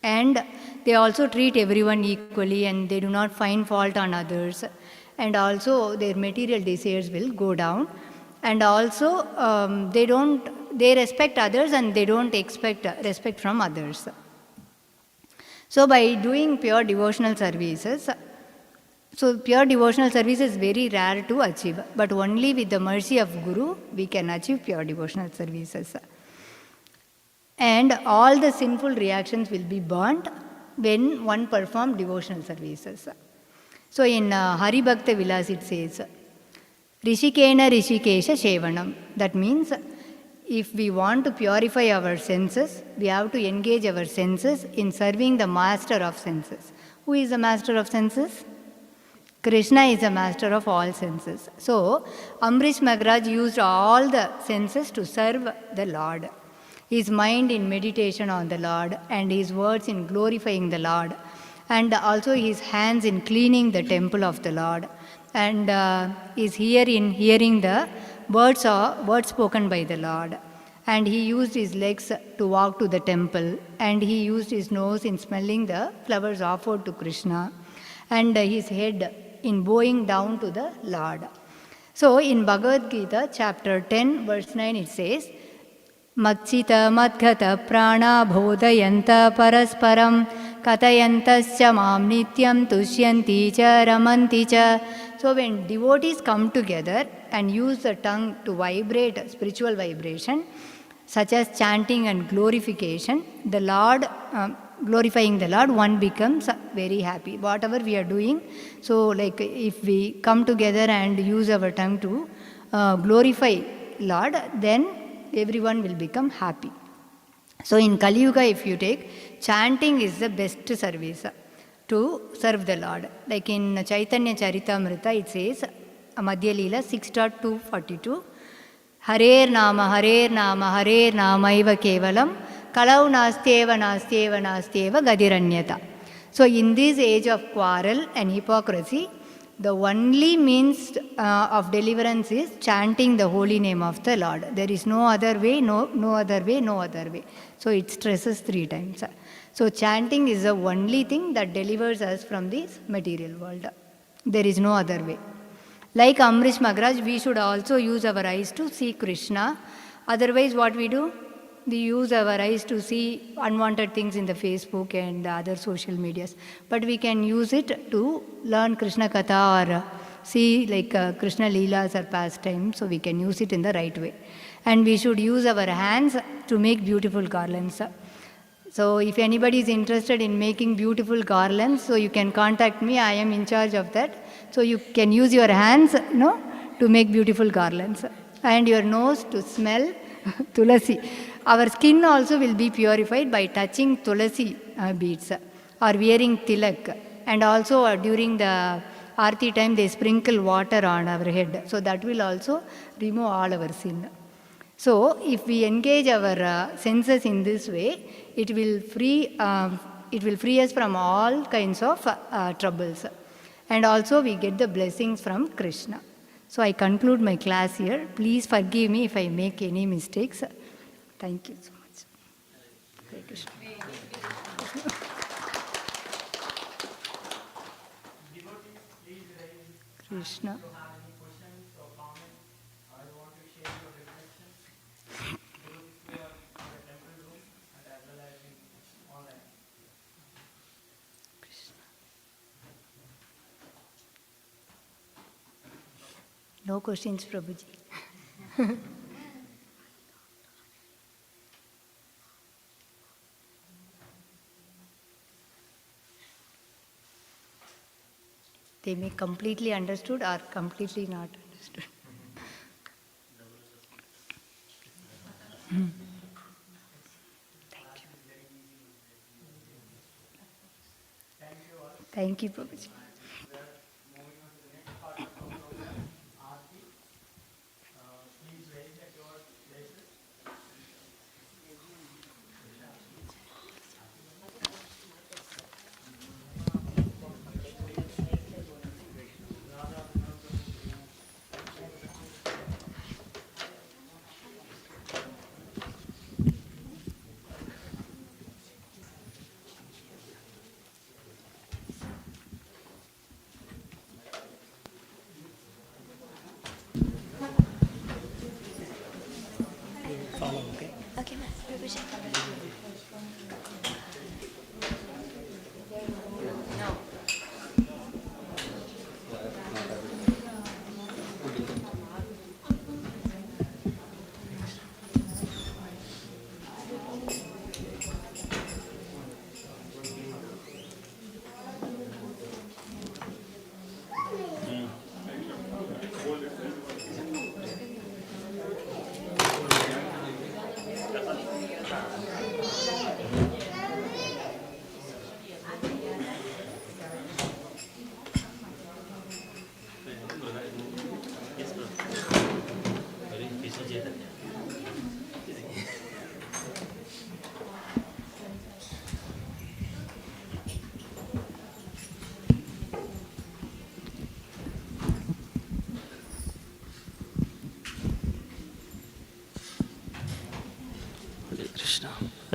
And they also treat everyone equally and they do not find fault on others, and also their material desires will go down, and also they respect others and they don't expect respect from others. So by doing pure devotional services, so pure devotional service is very rare to achieve, but only with the mercy of Guru we can achieve pure devotional services. And all the sinful reactions will be burnt when one performs devotional services. So in Hari Bhakta Vilas it says, Rishikena Rishikesha Shevanam. That means if we want to purify our senses, we have to engage our senses in serving the master of senses. Who is the master of senses? Krishna is the master of all senses. So, Amrish Maharaj used all the senses to serve the Lord. His mind in meditation on the Lord, and his words in glorifying the Lord, and also his hands in cleaning the temple of the Lord, and his ear in hearing the words spoken by the Lord. And he used his legs to walk to the temple, and he used his nose in smelling the flowers offered to Krishna, and his head in bowing down to the Lord. So in Bhagavad Gita, chapter 10, verse 9, it says, Matchita madghata prana bodhayanta parasparam katayantascha mam nityam tushyanti cha ramanti cha. So when devotees come together and use the tongue to vibrate spiritual vibration, such as chanting and glorification, the Lord, glorifying the Lord, one becomes very happy. Whatever we are doing, so like if we come together and use our tongue to glorify Lord, then everyone will become happy. So in Kali Yuga, if you take, chanting is the best service to serve the Lord. Like in Chaitanya Charitamrita, it says, Madhya Leela 6.242, Hare Nama, Hare Nama, Hare Nama Eva Kevalam, Kalau Nastyeva, Nastyeva, Nastyeva Gadiranyata. So in this age of quarrel and hypocrisy, the only means of deliverance is chanting the holy name of the Lord. There is no other way, no other way, no other way. So it stresses 3 times. So chanting is the only thing that delivers us from this material world. There is no other way. Like Amrish Maharaj, we should also use our eyes to see Krishna. Otherwise, what we do? We use our eyes to see unwanted things in the Facebook and other social medias. But we can use it to learn Krishna Katha or see like Krishna Leelas or pastimes. So we can use it in the right way. And we should use our hands to make beautiful garlands. So if anybody is interested in making beautiful garlands, so you can contact me. I am in charge of that. So you can use your hands, to make beautiful garlands. And your nose to smell tulasi. Our skin also will be purified by touching tulasi beads or wearing tilak. And also during the Arati time they sprinkle water on our head. So that will also remove all our sin. So if we engage our senses in this way, it will free us from all kinds of troubles. And also we get the blessings from Krishna. So I conclude my class here. Please forgive me if I make any mistakes. Thank you so much. Hare Krishna. Krishna. No questions, Prabhuji. They may completely understood or completely not understood. Thank you. Thank you, Prabhuji.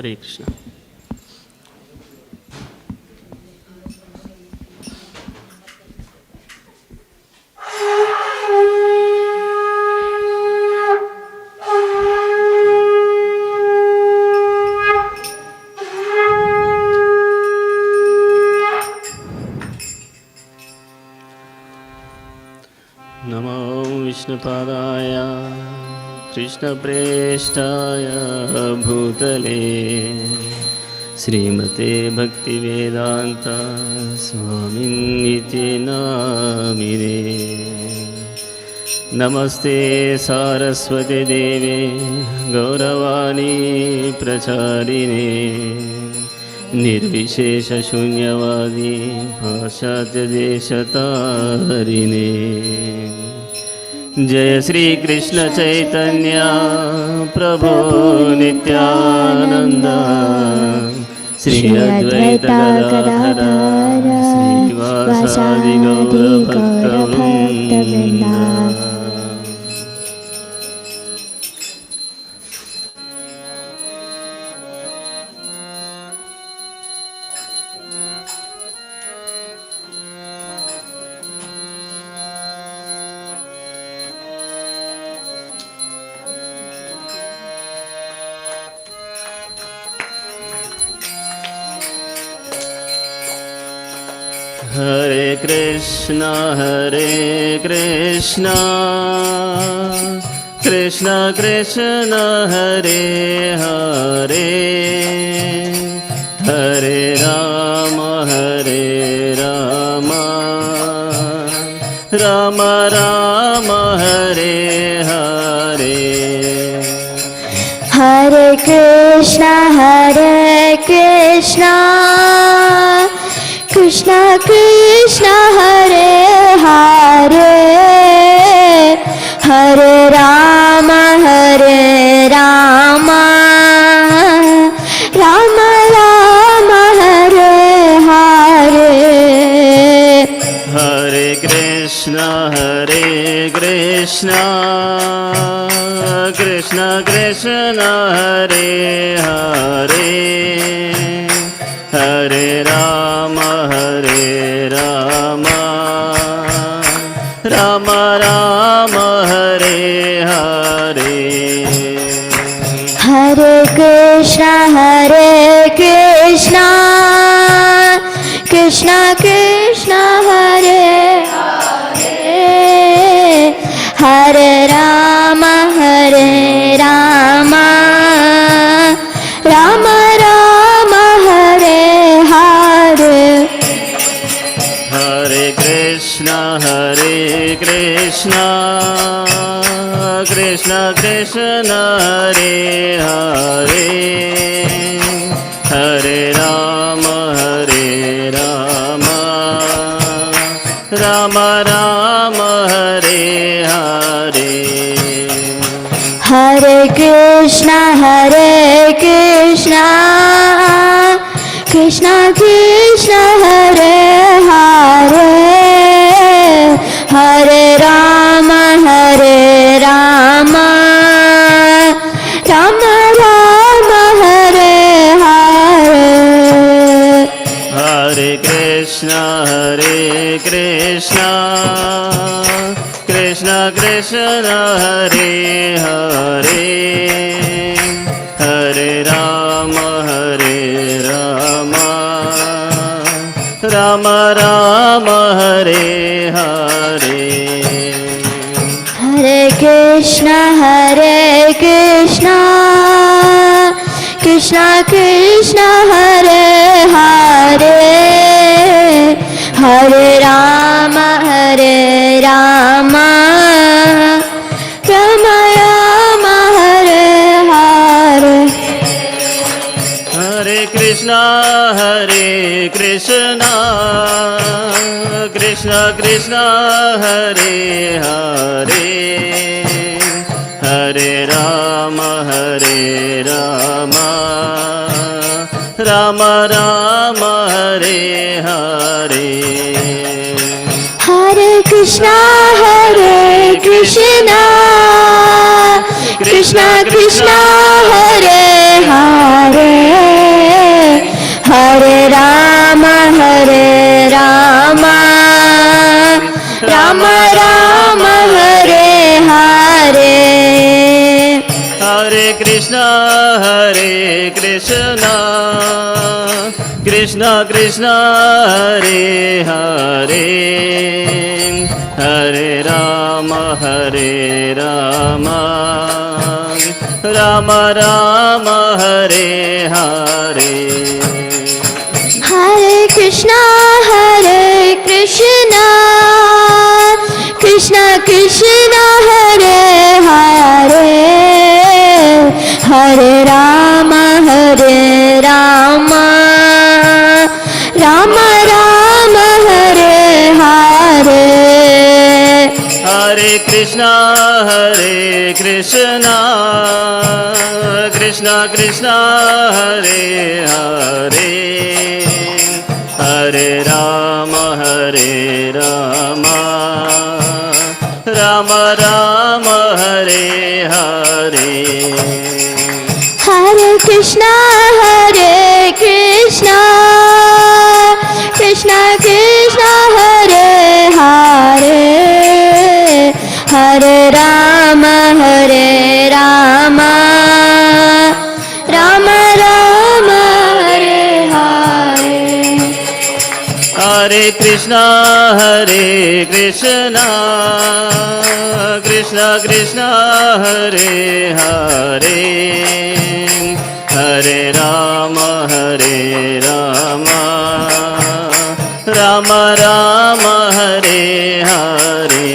Hare Krishna. Namo Vishnupadaya Krishna Prestaya Bhutale Srimate Bhaktivedanta Swaminiti Namine Namaste Saraswati Devi Gauravani Pracharine Nirvishesha Shunyavadi Paschatya Deshatarine Jaya Sri Krishna Chaitanya Prabhu Nityananda Sri Advaita Gadadhara Sri Vasadi Gaura Bhakta Vrinda. Hare Krishna, Krishna Krishna, Hare Hare, Hare Rama, Rama Rama, Hare Hare. Hare Krishna, Krishna Krishna, Hare Krishna, Krishna Krishna Hare Hare, Hare Rama, Rama Rama, Hare Hare. Hare Krishna, Krishna Krishna Hare Hare, Hare Rama, Rama Rama, Hare Hare. Hare Krishna, Krishna Krishna Hare Hare, Hare Rama, Rama Rama, Hare Hare. Hare Krishna, Krishna Krishna Hare Hare, Hare Rama, Rama Rama, Hare Hare. Hare Krishna, Krishna Krishna Hare Hare, Hare Rama, Rama Rama, Hare Hare. Hare Krishna, Krishna Krishna Hare Hare, Hare Rama, Rama Rama, Hare Hare. Hare Krishna, Krishna Krishna Hare Hare, Hare Rama, Rama Rama, Hare Hare. Hare Krishna, Krishna Krishna Hare Hare, Hare Rama, Rama Rama, Hare Hare. Hare Krishna, Krishna Krishna Hare Hare, Hare Rama, Rama Rama, Hare Hare. Hare Krishna, Krishna Krishna Hare Hare, Hare Rama, Rama Rama, Hare Hare. Hare Krishna, Krishna Krishna Hare Hare, Hare Rama, Rama Rama, Hare Hare. Hare Krishna, Krishna Krishna Hare Hare, Hare Rama, Rama Rama, Hare Hare. Hare Krishna, Krishna Krishna Hare Hare, Hare Rama, Rama Rama, Hare Hare.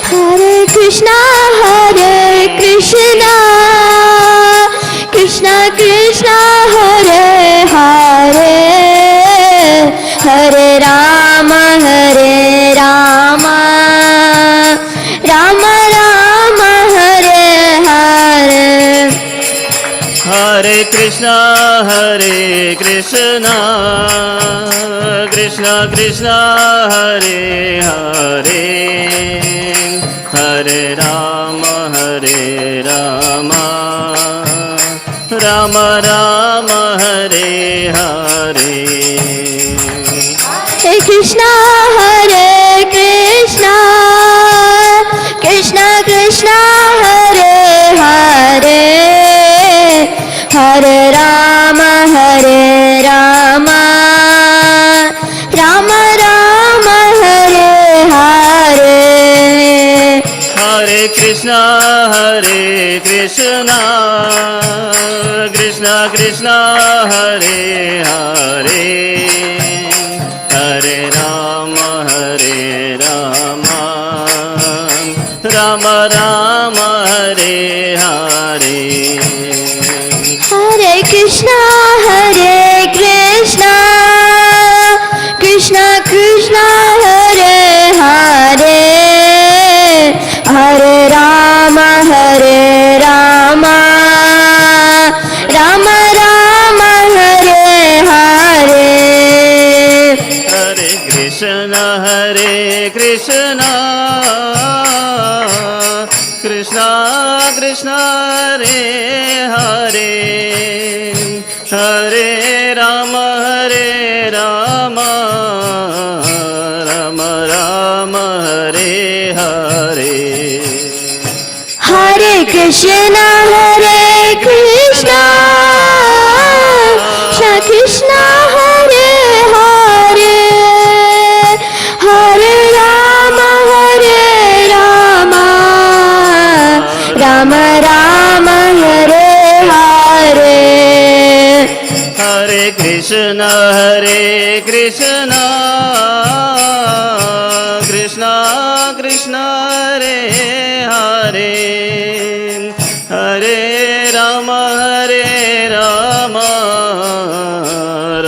Hare Krishna, Krishna Krishna Hare Hare, Hare Rama, Rama Rama, Hare Hare. Hare Krishna, Krishna Krishna Hare Hare, Hare Rama Hare Rama Rama Rama Hare Hare Hare Krishna Hare Krishna Krishna Krishna Hare Hare Hare Rama Hare Rama Rama Rama Hare Hare Hare Krishna Krishna Krishna Hare Hare Hare Rama Rama Rama Hare Hare Hare Krishna Krishna Krishna Hare Hare Hare Rama Rama Rama Hare Hare Hare Krishna Krishna Krishna Hare Hare Hare Rama Rama Rama Hare Hare Hare Krishna Krishna Krishna Hare Hare Hare Rama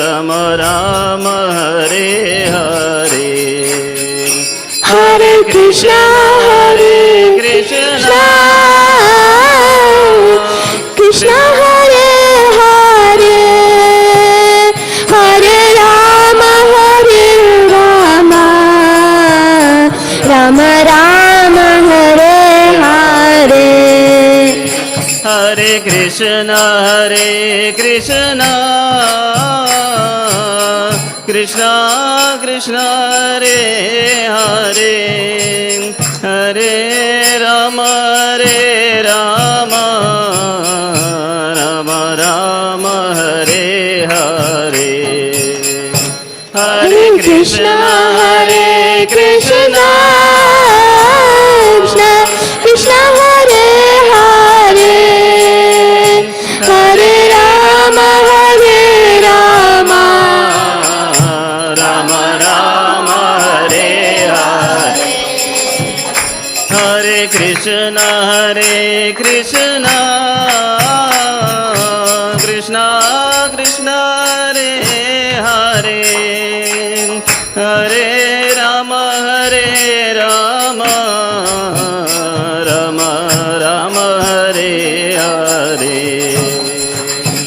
Rama Rama Hare Hare Hare Krishna Krishna Krishna Hare Hare Hare Rama Rama Rama Hare Hare Hare Krishna Krishna Hare Hare Hare Rama Rama Hare Hare Hare Krishna Krishna Hare Hare Hare Rama Rama Rama Hare Hare Hare Krishna Krishna Krishna Hare Hare Hare Rama Rama Rama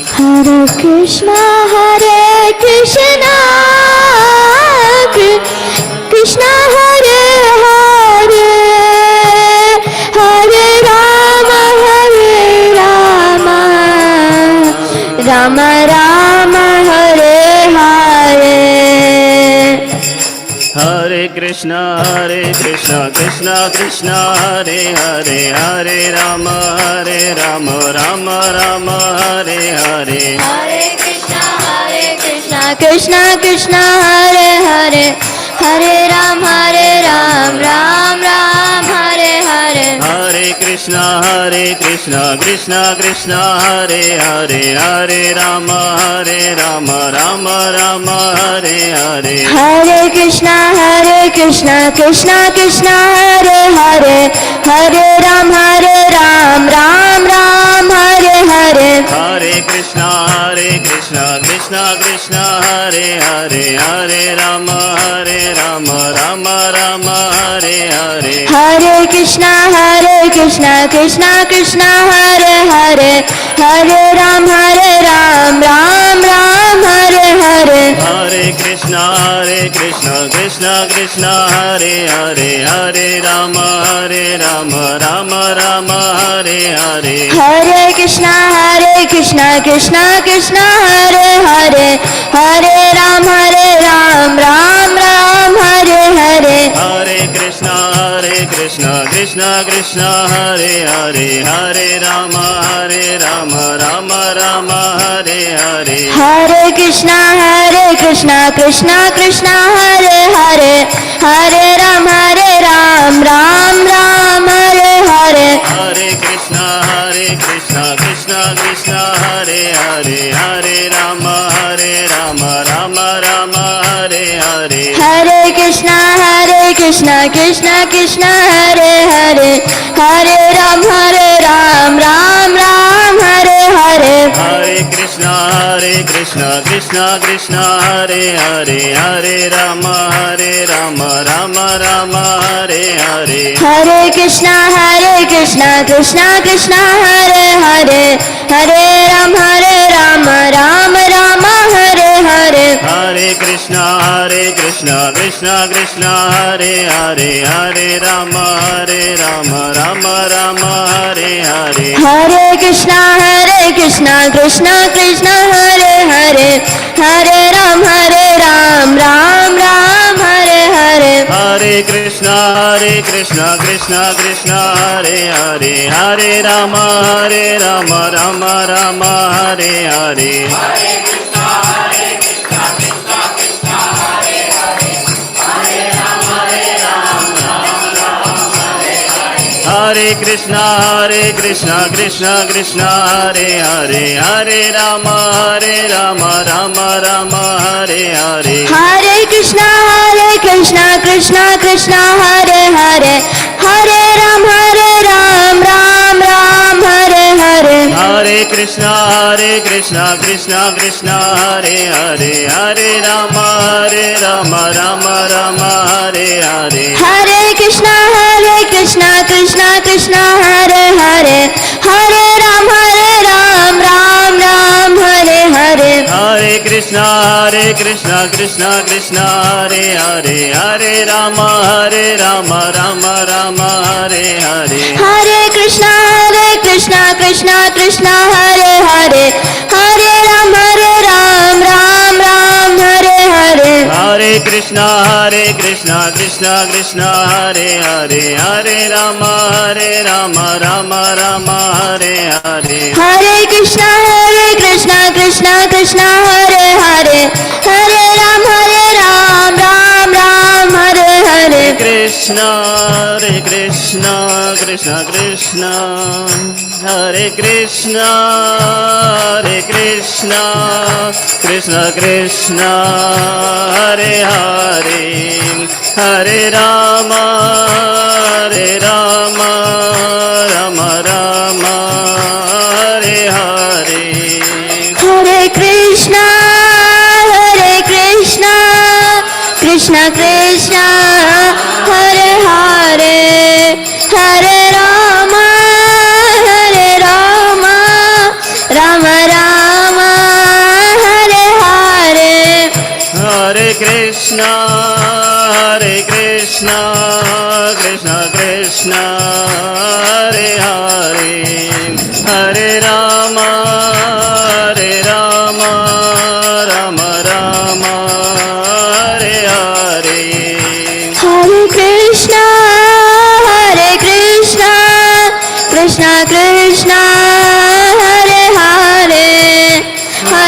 Hare Hare Hare Krishna Krishna Krishna Hare Hare Hare Rama Rama Rama Hare Hare Hare Krishna Krishna Krishna Hare Hare Hare Rama Rama Hare Hare Hare Krishna Krishna Krishna Hare Hare Hare Rama Rama Hare Hare Hare Krishna Krishna Krishna Hare Hare Hare Ram Ram Hare Hare Hare Krishna Krishna Krishna Hare Hare Hare Rama Rama Hare Hare Hare Krishna Krishna Krishna Hare Hare Hare Ram Ram Hare Hare Hare Krishna Krishna Krishna Hare Hare Hare Rama Rama Hare Hare Hare Krishna Krishna Krishna Hare Hare Hare Ram Ram Hare Hare Hare Hare Krishna Krishna Krishna Hare Hare Hare Rama Rama Rama Hare Hare Hare Krishna Krishna Krishna Hare Hare Hare Ram Ram Ram Hare Hare Hare Krishna Krishna Krishna Hare Hare Hare Rama Rama Rama Hare Hare Hare Krishna Krishna Krishna Hare Hare Hare Ram Ram Ram Hare Hare Hare Krishna Krishna Krishna Hare Hare Hare Rama Rama Rama Hare Hare Hare Krishna Krishna Krishna Hare Hare Hare Ram Ram Hare Hare Hare Krishna Krishna Krishna Hare Hare Hare Rama Rama Rama Hare Hare Hare Krishna Krishna Krishna Hare Hare Hare Ram Ram Rama Hare Hare Hare Krishna Krishna Hare Hare Hare Rama Rama Rama Hare Hare Hare Krishna Krishna Krishna Hare Hare Hare Ram Ram Hare Hare Hare Krishna Krishna Krishna Hare Hare Hare Rama Rama Rama Hare Hare Hare Krishna Krishna Krishna Hare Hare Hare Rama Rama Rama Hare Hare Hare Krishna Krishna Krishna Hare Hare Hare Ram Ram Hare Hare Hare Krishna Krishna Krishna Hare Hare Hare Rama Rama Rama Hare Hare Hare Krishna Krishna Krishna Hare Hare Hare Ram Ram Hare Hare Hare Krishna Krishna Krishna Hare Hare Hare Rama Rama Rama Hare Hare Hare Krishna Krishna Krishna Hare Hare Hare Ram Ram Hare Hare Hare Krishna Krishna Krishna Hare Hare Hare Rama Rama Rama Hare Hare Hare Krishna Krishna Hare Hare Hare Ram Ram Hare Hare Krishna Krishna Krishna Hare Krishna Krishna Krishna Hare Hare Hare Rama Rama Rama Hare Hare Hare Krishna Krishna Krishna Hare Hare Hare Rama Rama Rama Hare Hare Hare Krishna Krishna Krishna Hare Hare Hare Rama Rama Rama Hare Hare Hare Krishna Krishna Krishna Hare Hare Hare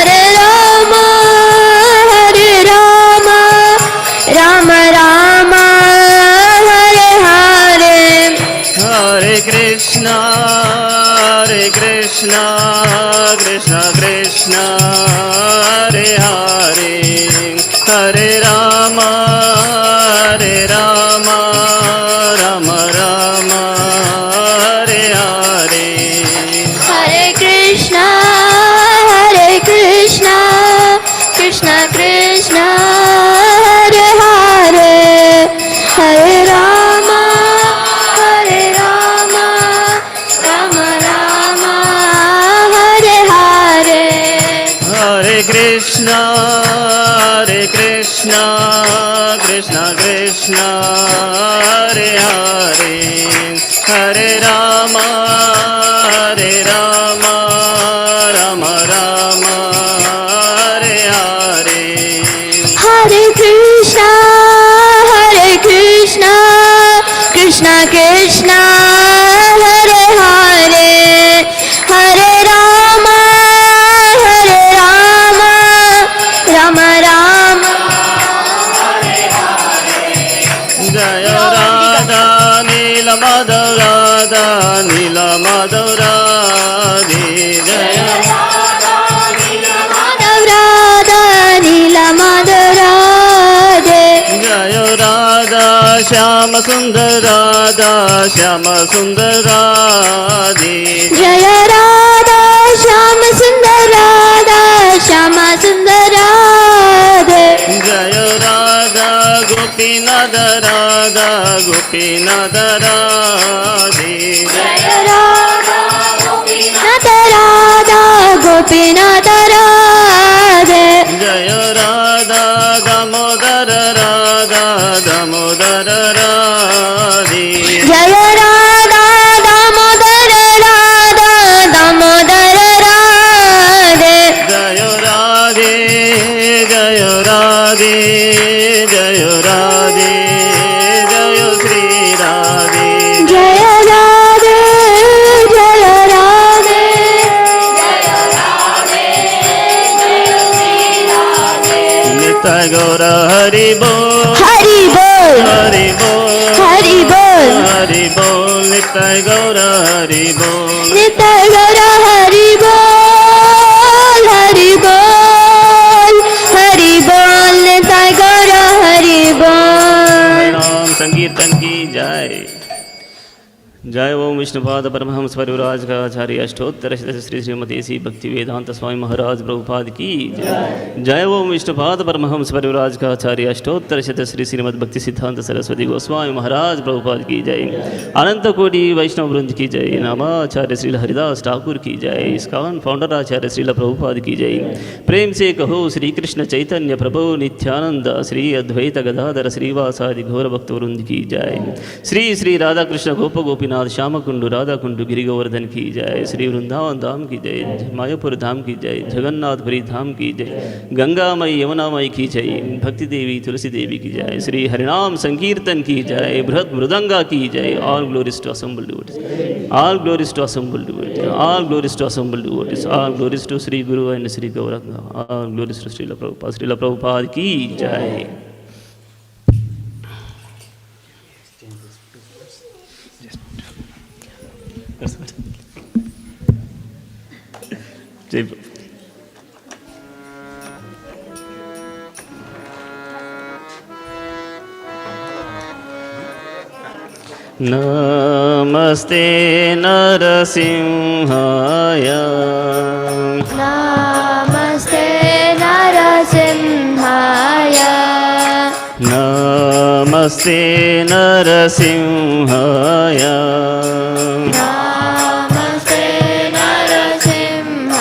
Rama Rama Rama Hare Hare Hare Krishna Krishna Krishna Hare Hare Hare Rama Rama Rama Hare Hare Hare Krishna Krishna Krishna Hare Hare Hare Rama Rama Rama Hare Hare Hare Krishna Krishna, Krishna Krishna, Hare Hare, Hare Rama, Hare Rama, Rama Rama, Hare Hare. Hare Krishna, Krishna Krishna, Hare Hare, Hare Rama, Rama Rama. Jaya Radha Nila Madhav Radha Nila Madhav Radhe Jaya Madhav Radha, Nila Madhav Radhe. Jaya Radha Shyama Sundar Radha Shyama Sundar Radhe Jaya Radha, Shyama Sundar Radha, Shyama Sundar Radhe. Jaya Radha Gopinath Radha Gopinath Radhe Jaya Radha, Gopinath Radha, Gopinath Radhe. Jaya Radha Damodar Radha Damodar Radhe Jaya Radha, Damodar Radha, Damodar Radhe. Jaya Radhe Jaya Radhe Jaya Radhe Jaya Sri Radhe Jaya Radhe, Jaya Radhe, Jaya Radhe, Jaya Sri Radhe. Nitai Gaura Hari Bol Hari Bol, Hari Bol Hari Bol, Hari Bol Nitai Gaura Hari Bol Nitai Gaura Hari Bol, Hari Bol, Hari Bol, Nitai Gaura Hari Bol. नाम संकीर्तन की जय जय ओम विष्णुपाद परमहंस परिव्राज का आचार्य अष्टोत्तर शतश श्री श्रीमती श्री भक्ति वेदांत स्वामी महाराज प्रभुपाद की जय ओम विष्णुपाद परमहंस परिव्राज का आचार्य अष्टोत्तर शतश श्री श्रीमद भक्ति सिद्धांत सरस्वती गोस्वामी महाराज प्रभुपाद की जय अनंत कोटि वैष्णव वृंद की जय नामाचार्य श्री हरिदास ठाकुर की जय इस्कॉन फाउंडर आचार्य श्रील प्रभुपाद की जय प्रेम से कहो श्री कृष्ण चैतन्य प्रभु नित्यानंद श्री अद्वैत गदाधर श्रीवासादि घोर भक्त वृंद की जय श्री श्री राधा कृष्ण गोप गोपीनाथ श्याम कुंड राधा कुंड गिरि गोवर्धन की जय श्री वृंदावन धाम की जय मायापुर धाम की जय जगन्नाथपुरी धाम की जय गंगामयी यमुनामयी की जय भक्ति देवी तुलसी देवी की जय श्री हरिनाम संकीर्तन की जय बृहद मृदंगा की जय all glories to assembled devotees all glories to assembled devotees all glories to assembled devotees all glories to Shri guru and Shri Gauranga all glories to Srila Prabhupada की जय जय नमस्ते नरसिंहाय Namaste Narasimhaya. नमस्ते नरसिंहाय Namaste Narasimhaya.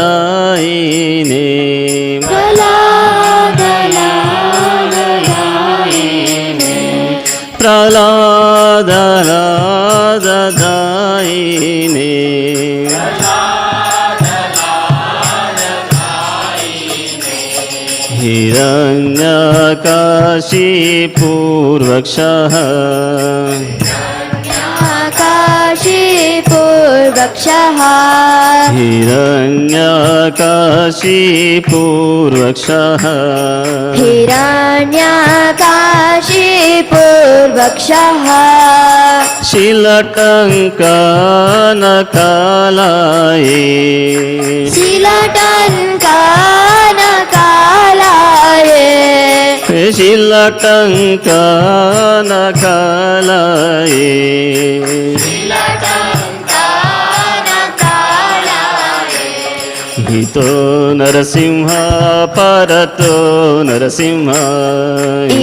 प्रहलादलाददायिने प्रहलादलाददायिने हिरण्यकाशीपूर्वक्षः Akashipurvakshah. हिरण्यकाशीपूर्वक्षः Hiranyakashipurvakshah. शिलटङ्कनकलाये Silatankanakalaye. शिलटङ्कनकलाये हितो नरसिंह परतो Narasimha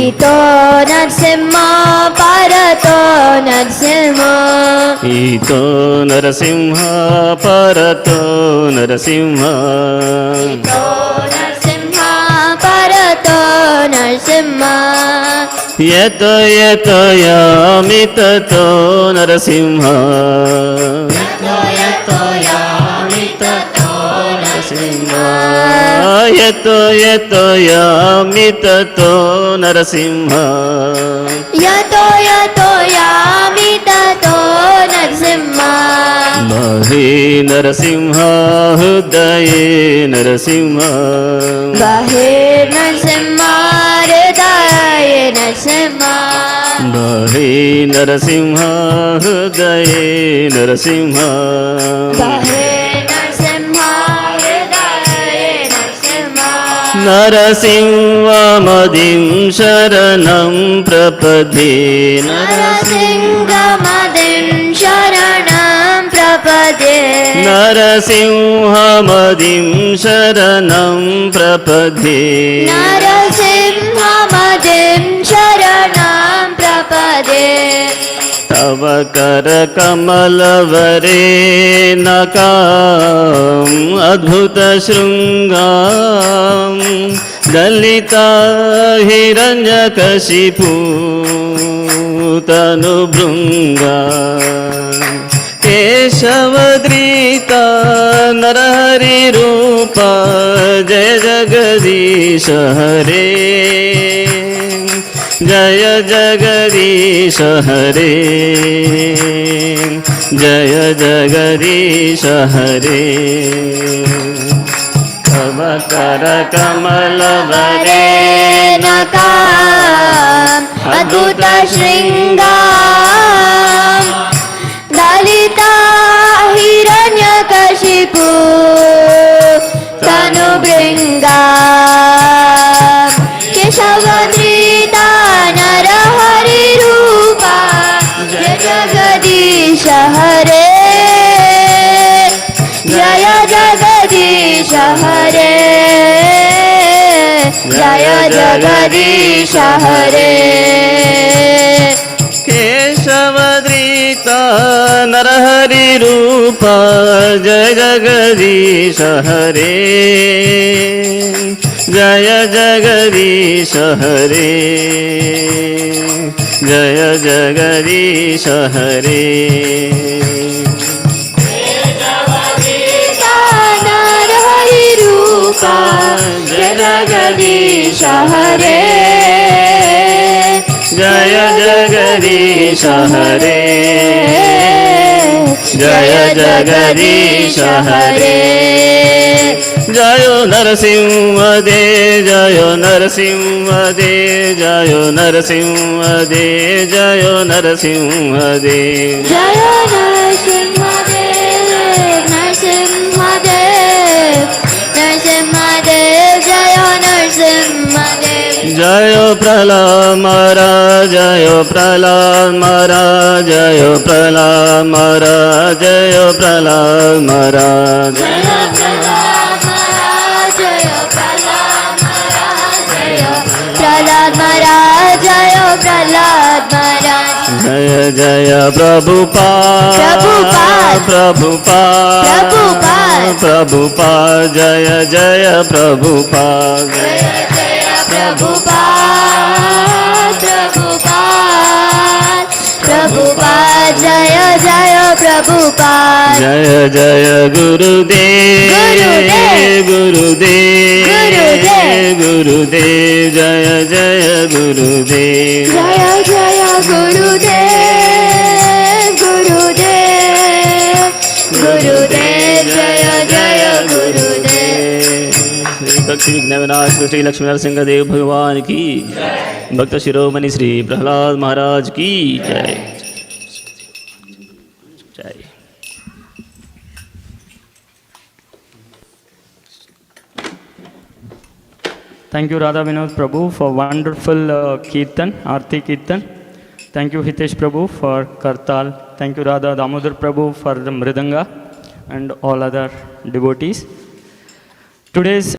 Ito Narsimha Parato Narasimha ईतो Narasimha परतो नरसिंह नरसिंहा परतो नरसिंहा यतो यतो यामि ततो नरसिंह यतो यामि ततो नरसिंह यतो यतो यामि ततो नरसिंह यतो यतो यामि ततो नरसिंहा महे नरसिंह हृदये नरसिंह बाहे नरसिंहा हृदये नरसिंहा महे नरसिंह हृदये नरसिंह बाहे नरसिंहा हृदये नरसिंहा नरसिंहमदिं शरणं प्रपद्ये नरसिंहमदिं शरणं प्रपद्ये नरसिंहमदिं शरणं प्रपद्ये नरसिंहमदिं शरणं प्रपद्ये तव करकमलवरे नकाम् अद्भुतशृङ्गां दलिता हिरण्यकशिपू तनुभृङ्गा केशवद्रीता नरहरिरूपा जय जगदीश हरे जय जगदीश हरे जय जगदीश हरे तव करकमलवरे नकाम् अद्भुत शृङ्गां दलिता हिरण्यकशिपू तनुभृङ्गा केशवधृता नरहरिरूपा जय जगदीश हरे जय जगदीश हरे जय जगदीश हरे केशवद्रीता नरहरिरूपा जय जगदीश हरे जय जगदीश हरे जय जगदीश हरे नरहरिरूपा जय जगदीश हरे जय जगदीश हरे जय जगदीश हरे जयो नरसिंह दे जयो नरसिंह दे जयो नरसिंह दे जयो नरसिंह दे जय नरसिंहदेव नरसिंहदेव नरसिंहदेव जय नरसिंहदेव जयो प्रहलाद महाराज जयो प्रहलाद महाराज जयो प्रहलाद महाराज जयो प्रहलाद महाराज जय प्रहलाद महाराज जय प्रहलाद महाराज जय प्रहलाद महाराज जय प्रहलाद महाराज जय जय प्रभुपाद प्रभुपाद प्रभुपाद प्रभुपाद प्रभुपाद जय जय प्रभुपाद जय जय प्रभुपाद प्रभुपाद प्रभुपाद जय जय प्रभुपाद जय जय गुरुदेव गुरुदेव गुरुदेव गुरुदेव जय जय गुरुदेव जय जय गुरुदेव गुरुदेव गुरुदेव जय जय गुरुदेव श्री भक्ति विघ्नविनाश श्री लक्ष्मी नरसिंह देव भगवान की भक्त शिरोमणि श्री प्रहलाद महाराज की जय जय Thank you, Radha Vinod Prabhu, for wonderful Kirtan, Arati Kirtan. Thank you, Hitesh Prabhu, for Kartal. Thank you, Radha Damodar Prabhu, for the Mridanga and all other devotees. Today's